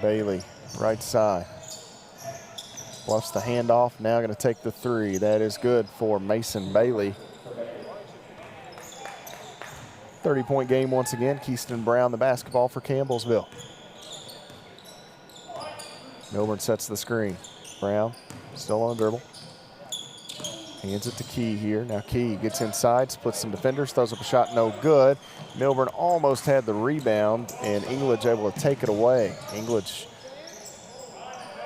Bailey, right side. Bluffs the handoff, now going to take the three. That is good for Mason Bailey. 30-point game once again. Keyston Brown, the basketball for Campbellsville. Milburn sets the screen. Brown still on the dribble. Hands it to Key here. Now Key gets inside, splits some defenders, throws up a shot, no good. Milburn almost had the rebound, and English able to take it away. English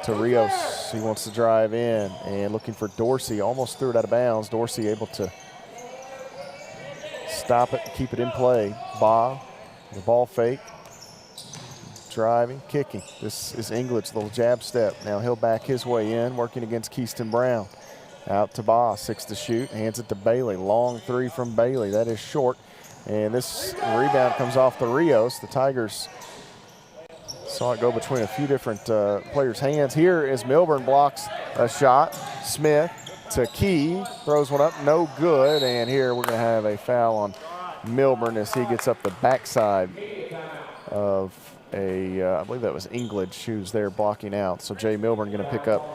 to Rios. He wants to drive in, and looking for Dorsey. Almost threw it out of bounds. Dorsey able to stop it, keep it in play. Baugh, the ball fake. Driving, kicking. This is English, little jab step. Now he'll back his way in, working against Keyston Brown. Out to Baugh, 6 to shoot, hands it to Bailey. Long three from Bailey, that is short. And this rebound comes off the Rios. The Tigers saw it go between a few different players' hands. Here is Milburn, blocks a shot. Smith to Key, throws one up, no good. And here we're gonna have a foul on Milburn as he gets up the backside of I believe that was English who's there blocking out. So Jay Milburn gonna pick up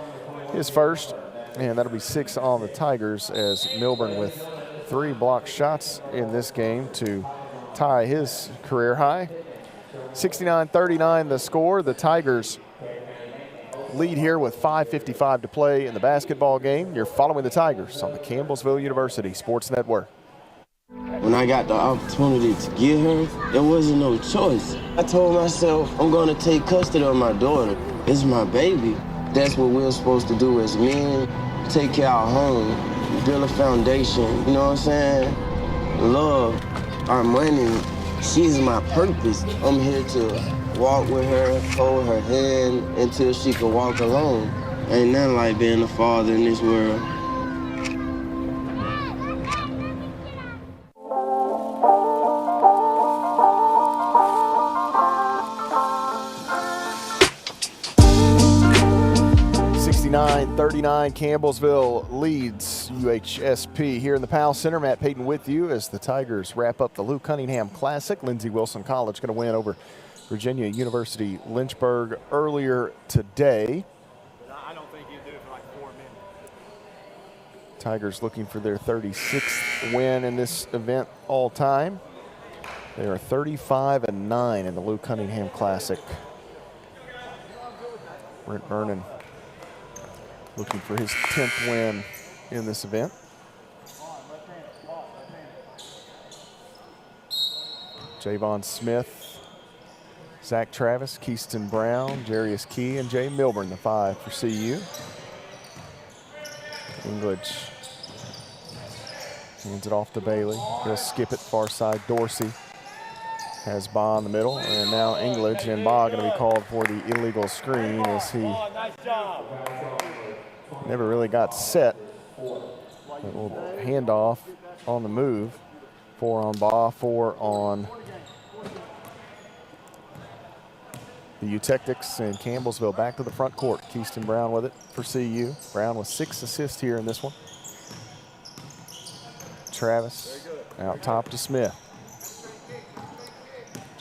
his first, and that'll be 6 on the Tigers as Milburn with 3 blocked shots in this game to tie his career high. 69-39 the score. The Tigers lead here with 5:55 to play in the basketball game. You're following the Tigers on the Campbellsville University Sports Network. When I got the opportunity to get her, there wasn't no choice. I told myself, I'm gonna take custody of my daughter. It's my baby. That's what we're supposed to do as men, take care of our home, build a foundation, you know what I'm saying? Love, our money, she's my purpose. I'm here to walk with her, hold her hand until she can walk alone. Ain't nothing like being a father in this world. (69-39), Campbellsville leads UHSP here in the Powell Center. Matt Payton with you as the Tigers wrap up the Lou Cunningham Classic. Lindsey Wilson College going to win over Virginia University Lynchburg earlier today. I don't think he'd do it for like 4 minutes. Tigers looking for their 36th win in this event all time. They are 35-9 in the Lou Cunningham Classic. Brent Vernon looking for his 10th win in this event. Javon Smith, Zach Travis, Keaston Brown, Jarius Key, and Jay Milburn, the 5 for CU. English hands it off to Bailey. He'll skip it far side. Dorsey has Baugh in the middle, and now English and Baugh going to be called for the illegal screen as he never really got set. A little handoff on the move. 4 on Baugh, 4 on the Eutectics, and Campbellsville back to the front court. Keaston Brown with it for CU. Brown with 6 assists here in this one. Travis out top to Smith.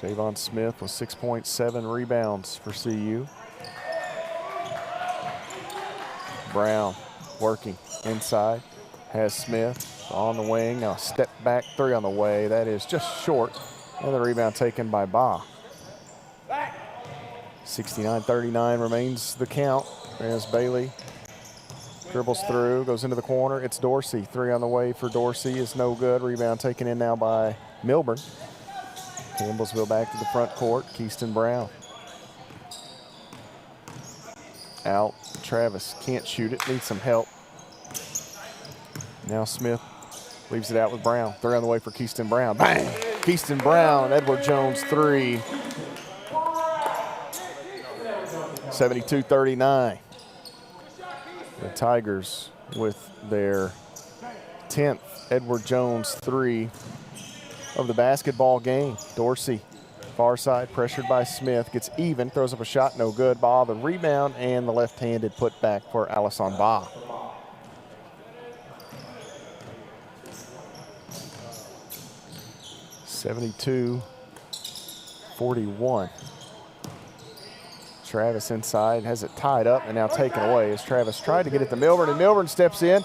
Javon Smith with 6.7 rebounds for CU. Brown working inside, has Smith on the wing. Now step back 3 on the way. That is just short, and the rebound taken by Baugh. 69-39 remains the count as Bailey dribbles through, goes into the corner. It's Dorsey. 3 on the way for Dorsey is no good. Rebound taken in now by Milburn. Campbellsville back to the front court. Keaston Brown. Out. Travis can't shoot it. Needs some help. Now Smith leaves it out with Brown. 3 on the way for Keaston Brown. Bang! Keaston Brown. Edward Jones 3. 72-39. The Tigers with their 10th Edward Jones 3 of the basketball game. Dorsey, far side, pressured by Smith, gets even, throws up a shot, no good. Baugh the rebound, and the left-handed putback for Alisson Baugh. (72-41). Travis inside, has it tied up and now taken away as Travis tried to get it to Milburn, and Milburn steps in,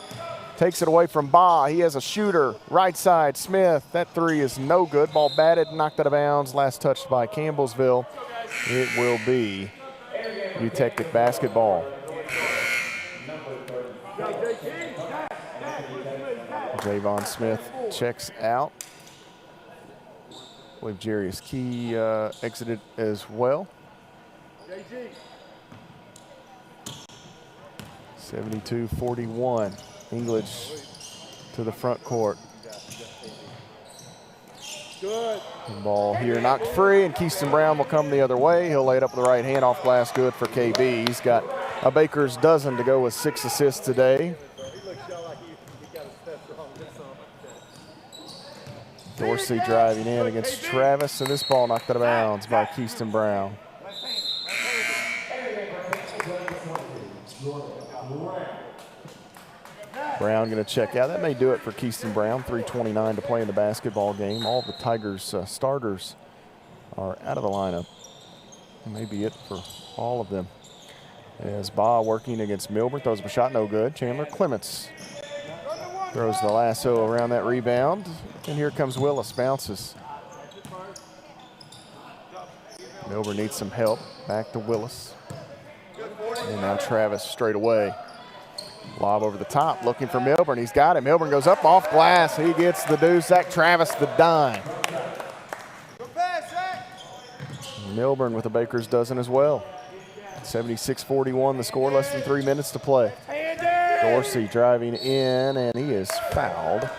takes it away from Baugh. He has a shooter, right side, Smith. That 3 is no good. Ball batted, knocked out of bounds. Last touched by Campbellsville. It will be Eutectic basketball. Javon Smith checks out. I believe Jarius Key exited as well. 72-41. English to the front court. Good. The ball here knocked free, and Keaston Brown will come the other way. He'll lay it up with the right hand off glass. Good for KB. He's got a baker's dozen to go with 6 assists today. Dorsey driving in against Travis, and this ball knocked out of bounds by Keaston Brown. Brown going to check out. That may do it for Keaston Brown. 3:29 to play in the basketball game. All the Tigers starters are out of the lineup. Maybe it for all of them. As Baugh working against Milburn, throws up a shot, no good. Chandler Clements throws the lasso around that rebound. And here comes Willis, bounces. Milburn needs some help. Back to Willis. And now Travis straight away. Lob over the top, looking for Milburn. He's got it. Milburn goes up off glass. He gets the deuce. Zach Travis the dime. Milburn with a baker's dozen as well. 76-41 the score, less than 3 minutes to play. Dorsey driving in, and he is fouled.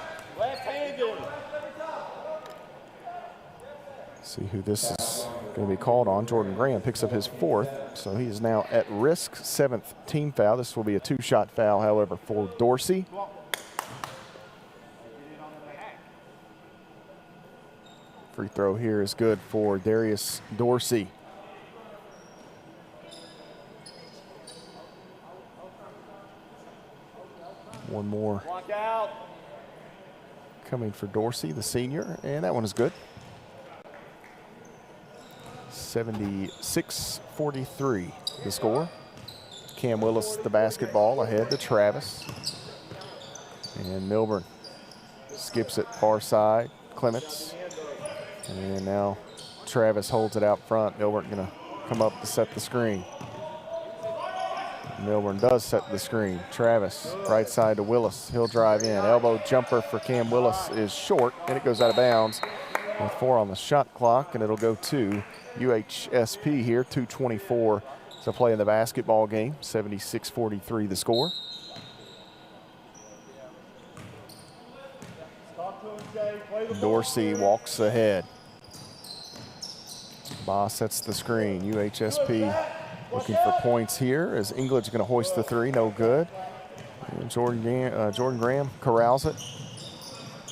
See who this is. going to be called on. Jordan Graham picks up his 4th, so he is now at risk. 7th team foul. This will be a 2-shot foul, however, for Dorsey. Free throw here is good for Darius Dorsey. One more coming for Dorsey, the senior, and that one is good. 76-43 the score. Cam Willis the basketball ahead to Travis. And Milburn skips it far side. Clements. And now Travis holds it out front. Milburn going to come up to set the screen. Milburn does set the screen. Travis, right side to Willis. He'll drive in. Elbow jumper for Cam Willis is short, and it goes out of bounds with 4 on the shot clock, and it'll go to UHSP here. 2:24 to play in the basketball game. 76-43 the score. Dorsey walks ahead. Boss sets the screen. UHSP looking for points here as English going to hoist the 3, no good. And Jordan Graham corrals it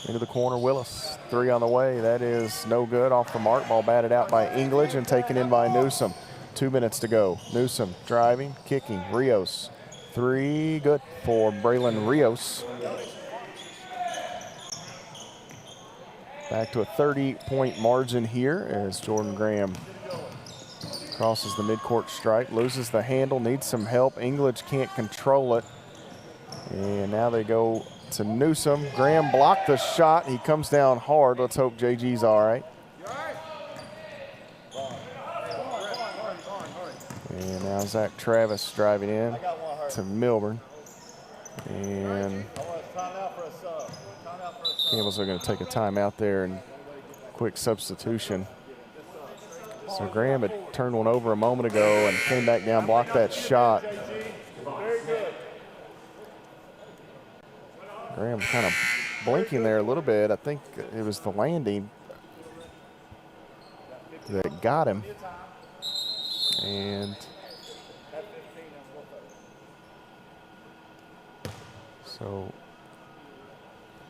into the corner. Willis, 3 on the way. That is no good, off the mark. Ball batted out by English and taken in by Newsom. 2 minutes to go. Newsom driving, kicking. Rios, 3, good for Braylon Rios. Back to a 30-point margin here as Jordan Graham crosses the midcourt stripe, loses the handle, needs some help. English can't control it. And now they go to Newsom. Graham blocked the shot. He comes down hard. Let's hope JG's all right. And now Zach Travis driving in to Milburn. And Campbell's are going to take a timeout there and quick substitution. So Graham had turned one over a moment ago and came back down, blocked that shot. Graham kind of blinking there a little bit. I think it was the landing that got him. And so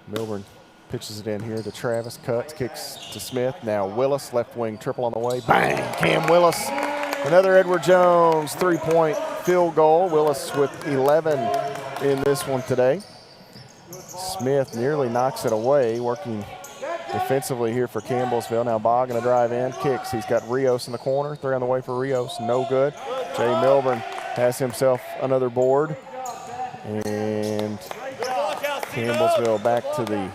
Milburn pitches it in here to Travis, cuts, kicks to Smith. Now Willis, left wing triple on the way. Bang! Cam Willis. Another Edward Jones 3-point field goal. Willis with 11 in this one today. Smith nearly knocks it away, working defensively here for Campbellsville. Now Bogg going to drive in, kicks. He's got Rios in the corner. 3 on the way for Rios, no good. Jay Milburn has himself another board. And Campbellsville back to the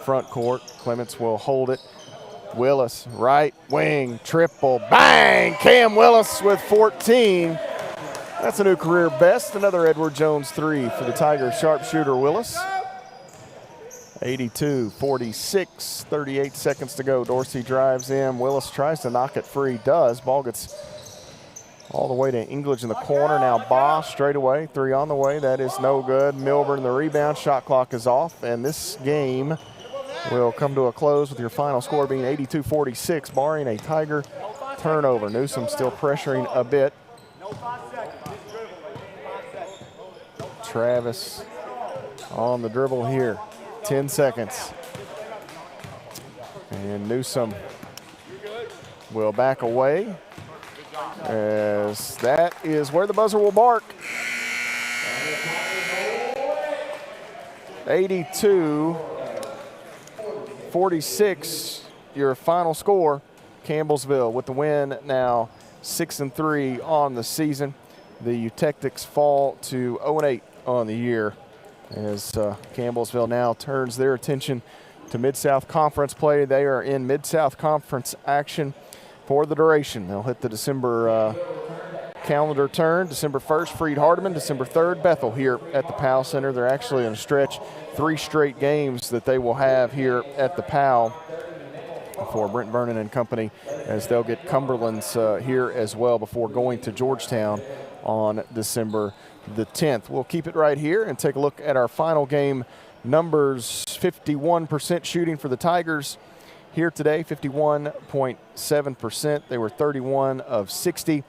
front court. Clements will hold it. Willis, right wing, triple, bang! Cam Willis with 14. That's a new career best. Another Edward Jones 3 for the Tigers sharpshooter Willis. 82-46, 38 seconds to go. Dorsey drives in. Willis tries to knock it free, does. Ball gets all the way to English in the corner. Now Bosch straight away, 3 on the way. That is no good. Milburn the rebound. Shot clock is off, and this game will come to a close with your final score being 82-46, barring a Tiger turnover. Newsom still pressuring a bit. Travis on the dribble here. 10 seconds. And Newsom will back away, as that is where the buzzer will bark. 82-46, your final score. Campbellsville with the win, now 6-3 on the season. The Eutectics fall to 0-8 on the year, as Campbellsville now turns their attention to Mid-South Conference play. They are in Mid-South Conference action for the duration. They'll hit the December calendar turn. December 1st, Freed-Hardeman. December 3rd, Bethel here at the Powell Center. They're actually in a stretch, 3 straight games that they will have here at the Powell for Brent Vernon and company, as they'll get Cumberland's here as well before going to Georgetown on December the 10th. We'll keep it right here and take a look at our final game numbers. 51% shooting for the Tigers here today, 51.7%. They were 31 of 60,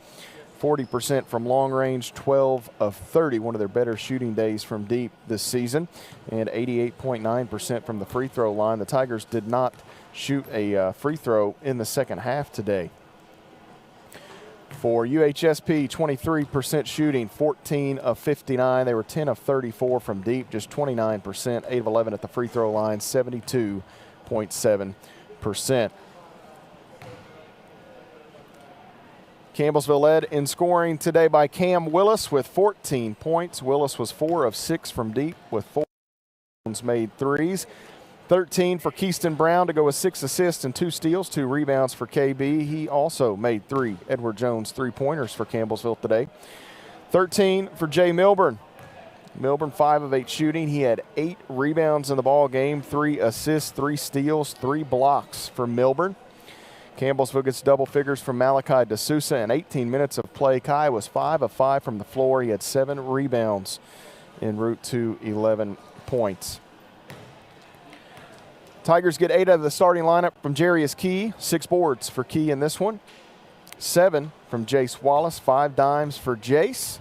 40% from long range, 12 of 30, one of their better shooting days from deep this season, and 88.9% from the free throw line. The Tigers did not shoot a free throw in the second half today. For UHSP, 23% shooting, 14 of 59. They were 10 of 34 from deep, just 29%, 8 of 11 at the free throw line, 72.7%. Campbellsville led in scoring today by Cam Willis with 14 points. Willis was 4 of 6 from deep with 4 made threes. 13 for Keyston Brown to go with 6 assists and 2 steals, 2 rebounds for KB. He also made 3 Edward Jones three-pointers for Campbellsville today. 13 for Jay Milburn. Milburn 5 of 8 shooting. He had 8 rebounds in the ball game, 3 assists, 3 steals, 3 blocks for Milburn. Campbellsville gets double figures from Malachi D'Souza in 18 minutes of play. Kai was 5 of 5 from the floor. He had 7 rebounds en route to 11 points. Tigers get 8 out of the starting lineup from Jarius Key, 6 boards for Key in this one. 7 from Jace Wallace, 5 dimes for Jace.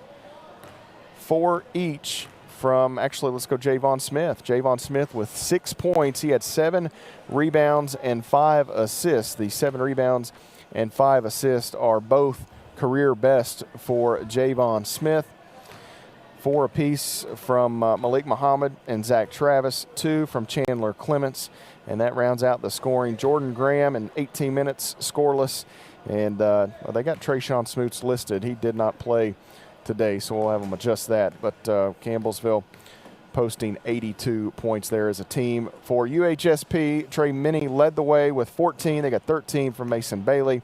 4 each from, actually, let's go Javon Smith. Javon Smith with 6 points. He had 7 rebounds and 5 assists. The 7 rebounds and 5 assists are both career best for Javon Smith. 4 apiece from Malik Muhammad and Zach Travis, 2 from Chandler Clements, and that rounds out the scoring. Jordan Graham in 18 minutes scoreless, and they got Trayshawn Smoots listed. He did not play today, so we'll have them adjust that. But Campbellsville posting 82 points there as a team. For UHSP, Trey Minnie led the way with 14. They got 13 from Mason Bailey.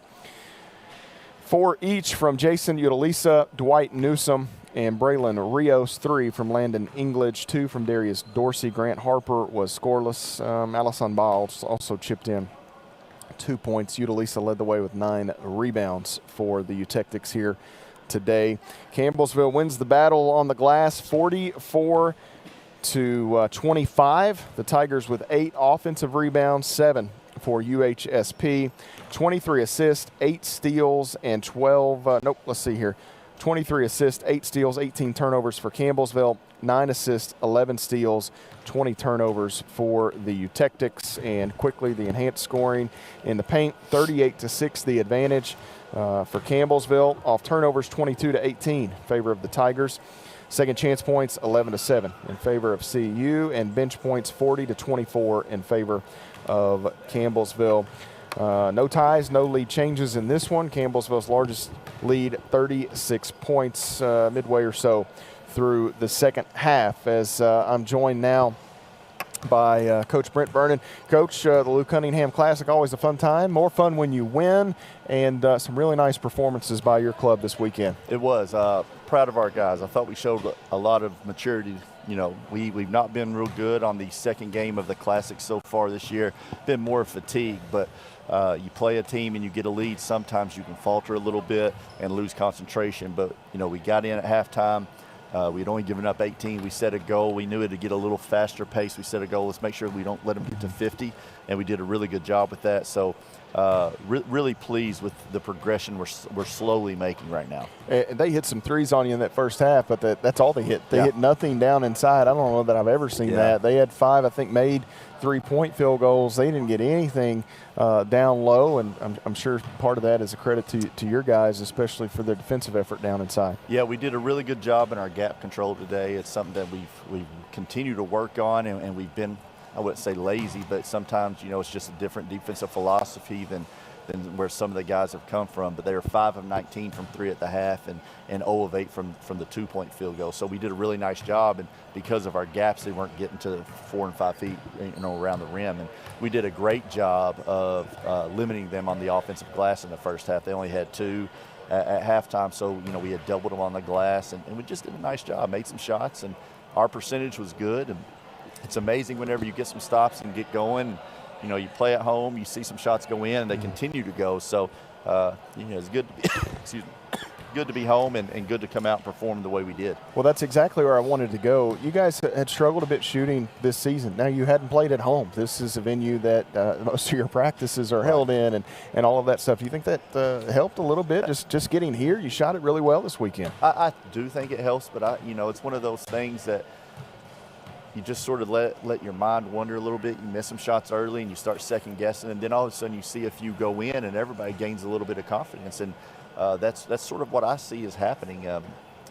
4 each from Jason Utalisa, Dwight Newsom, and Braylon Rios. 3 from Landon Englage, 2 from Darius Dorsey. Grant Harper was scoreless. Allison Biles also chipped in 2 points. Utalisa led the way with 9 rebounds for the Eutectics here today. Campbellsville wins the battle on the glass, 44 to 25. The Tigers with 8 offensive rebounds, 7 for UHSP. 23 assists, 8 steals, and 23 assists, 8 steals, 18 turnovers for Campbellsville, 9 assists, 11 steals, 20 turnovers for the Eutectics. And quickly, the enhanced scoring in the paint, 38-6 the advantage for Campbellsville. Off turnovers, 22-18 in favor of the Tigers. Second chance points, 11-7 in favor of CU, and bench points, 40-24 in favor of Campbellsville. No ties, no lead changes in this one. Campbellsville's largest lead, 36 points midway or so through the second half, as I'm joined now by Coach Brent Vernon. Coach, the Lou Cunningham Classic, always a fun time. More fun when you win, and some really nice performances by your club this weekend. It was. Proud of our guys. I thought we showed a lot of maturity. You know, we've not been real good on the second game of the Classic so far this year. Been more fatigue, but you play a team and you get a lead, sometimes you can falter a little bit and lose concentration. But, you know, we got in at halftime. We'd only given up 18. We set a goal. We knew it to get a little faster pace. We set a goal. Let's make sure we don't let them get to 50, and we did a really good job with that. So really pleased with the progression we're slowly making right now. And they hit some threes on you in that first half, but that's all they hit. They hit nothing down inside. I don't know that I've ever seen that. They had 5, I think, made 3-point field goals. They didn't get anything down low, and I'm sure part of that is a credit to your guys, especially for their defensive effort down inside. Yeah, we did a really good job in our gap control today. It's something that we've continued to work on, and we've been, I wouldn't say lazy, but sometimes, you know, it's just a different defensive philosophy than where some of the guys have come from. But they were 5 of 19 from 3 at the half and 0 of 8 from the 2-point field goal. So we did a really nice job, and because of our gaps, they weren't getting to 4 and 5 feet, you know, around the rim. And we did a great job of limiting them on the offensive glass in the first half. They only had 2 at halftime, so, you know, we had doubled them on the glass, and we just did a nice job, made some shots, and our percentage was good. And it's amazing whenever you get some stops and get going. You know, you play at home, you see some shots go in, and they continue to go. So, you know, it's good to be, excuse me, good to be home and good to come out and perform the way we did. Well, that's exactly where I wanted to go. You guys had struggled a bit shooting this season. Now, you hadn't played at home. This is a venue that most of your practices are held in and all of that stuff. Do you think that helped a little bit, just getting here? You shot it really well this weekend. I do think it helps, but it's one of those things that you just sort of let your mind wander a little bit. You miss some shots early and you start second guessing, and then all of a sudden you see a few go in and everybody gains a little bit of confidence. And that's sort of what I see is happening.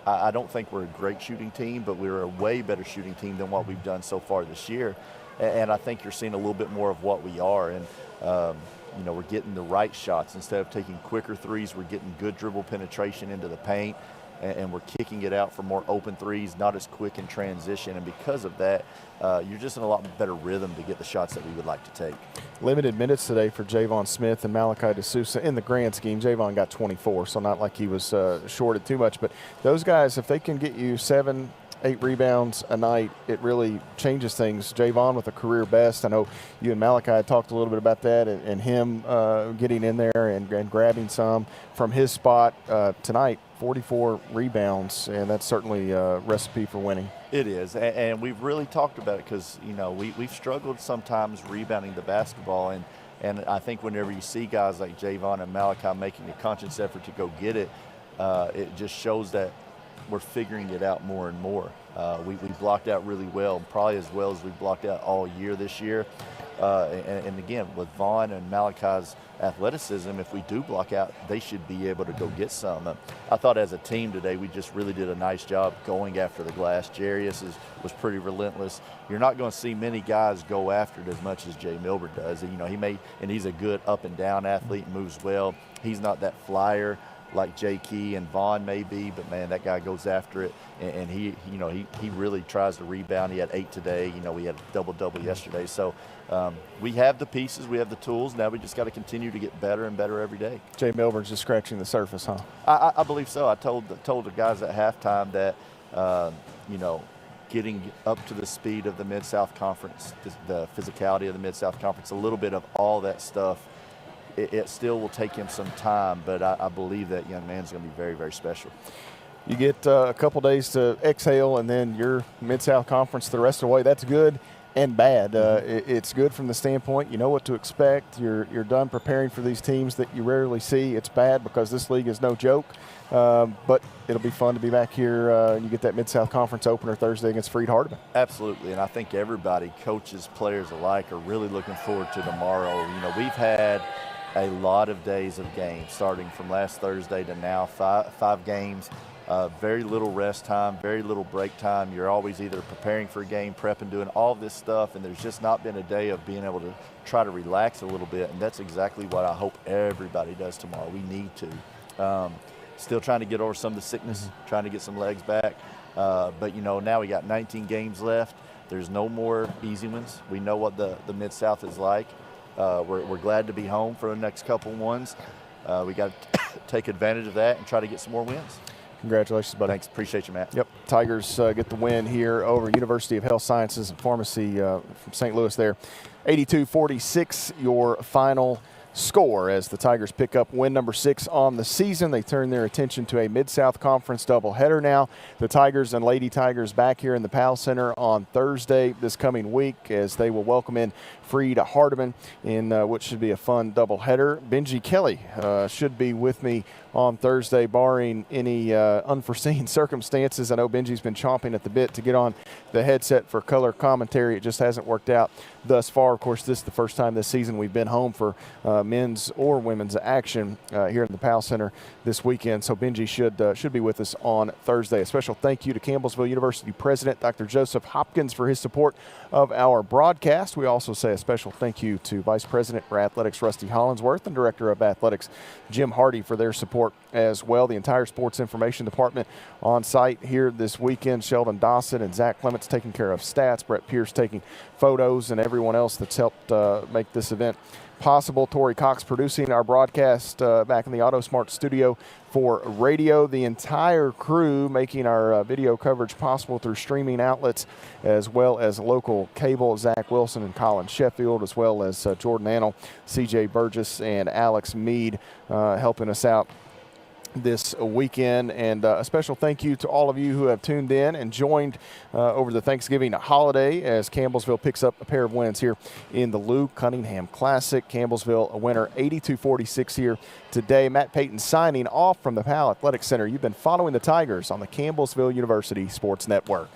I don't think we're a great shooting team, but we're a way better shooting team than what we've done so far this year. And I think you're seeing a little bit more of what we are. And, we're getting the right shots. Instead of taking quicker threes, we're getting good dribble penetration into the paint. And we're kicking it out for more open threes, not as quick in transition. And because of that, you're just in a lot better rhythm to get the shots that we would like to take. Limited minutes today for Javon Smith and Malachi DeSouza. In the grand scheme, Javon got 24, so not like he was shorted too much. But those guys, if they can get you 7-8 rebounds a night, it really changes things. Javon with a career best. I know you and Malachi talked a little bit about that, and him getting in there and grabbing some from his spot tonight. 44 rebounds, and that's certainly a recipe for winning. It is, and we've really talked about it because, we've struggled sometimes rebounding the basketball, and I think whenever you see guys like Javon and Malachi making a conscious effort to go get it, it just shows that we're figuring it out more and more. We blocked out really well, probably as well as we blocked out all year this year. And again, with Vaughn and Malachi's athleticism, if we do block out, they should be able to go get some. I thought as a team today, we just really did a nice job going after the glass. Jarius was pretty relentless. You're not going to see many guys go after it as much as Jay Milburn does. He's a good up and down athlete, moves well. He's not that flyer like Jay Key and Vaughn may be, but man, that guy goes after it, and he really tries to rebound. He had 8 today. We had a double-double yesterday. So we have the pieces, we have the tools. Now we just got to continue to get better and better every day. Jay Milburn's just scratching the surface, huh? I believe so. I told the guys at halftime that getting up to the speed of the Mid-South Conference, the physicality of the Mid-South Conference, a little bit of all that stuff. It still will take him some time, but I believe that young man's going to be very, very special. You get a couple days to exhale, and then you're Mid-South Conference the rest of the way. That's good and bad. It's good from the standpoint you know what to expect. You're done preparing for these teams that you rarely see. It's bad because this league is no joke, but it'll be fun to be back here. You get that Mid-South Conference opener Thursday against Freed Hardeman. Absolutely, and I think everybody, coaches, players alike, are really looking forward to tomorrow. We've had a lot of days of games, starting from last Thursday to now, five games. Very little rest time, very little break time. You're always either preparing for a game, prepping, doing all this stuff, and there's just not been a day of being able to try to relax a little bit, and that's exactly what I hope everybody does tomorrow. We need to. Still trying to get over some of the sickness, trying to get some legs back. But, now we got 19 games left. There's no more easy ones. We know what the Mid-South is like. We're glad to be home for the next couple ones. We got to take advantage of that and try to get some more wins. Congratulations, buddy. Thanks. Appreciate you, Matt. Yep. Tigers get the win here over University of Health Sciences and Pharmacy from St. Louis there. 82-46, your final score as the Tigers pick up win number 6 on the season. They turn their attention to a Mid-South Conference doubleheader now. The Tigers and Lady Tigers back here in the Powell Center on Thursday this coming week as they will welcome in Freed Hardeman in what should be a fun doubleheader. Benji Kelly should be with me on Thursday, barring any unforeseen circumstances. I know Benji's been chomping at the bit to get on the headset for color commentary. It just hasn't worked out thus far. Of course, this is the first time this season we've been home for men's or women's action here in the Powell Center this weekend. So Benji should be with us on Thursday. A special thank you to Campbellsville University President Dr. Joseph Hopkins for his support of our broadcast. We also say a special thank you to Vice President for Athletics Rusty Hollinsworth and Director of Athletics Jim Hardy for their support as well. The entire Sports Information Department on site here this weekend. Sheldon Dawson and Zach Clements taking care of stats. Brett Pierce taking photos, and everyone else that's helped make this event possible. Tori Cox producing our broadcast back in the AutoSmart studio for radio. The entire crew making our video coverage possible through streaming outlets as well as local cable. Zach Wilson and Colin Sheffield, as well as Jordan Annell, CJ Burgess, and Alex Mead helping us out this weekend. And a special thank you to all of you who have tuned in and joined over the Thanksgiving holiday as Campbellsville picks up a pair of wins here in the Lou Cunningham Classic. Campbellsville a winner 82-46 here today. Matt Payton signing off from the Powell Athletic Center. You've been following the Tigers on the Campbellsville University Sports Network.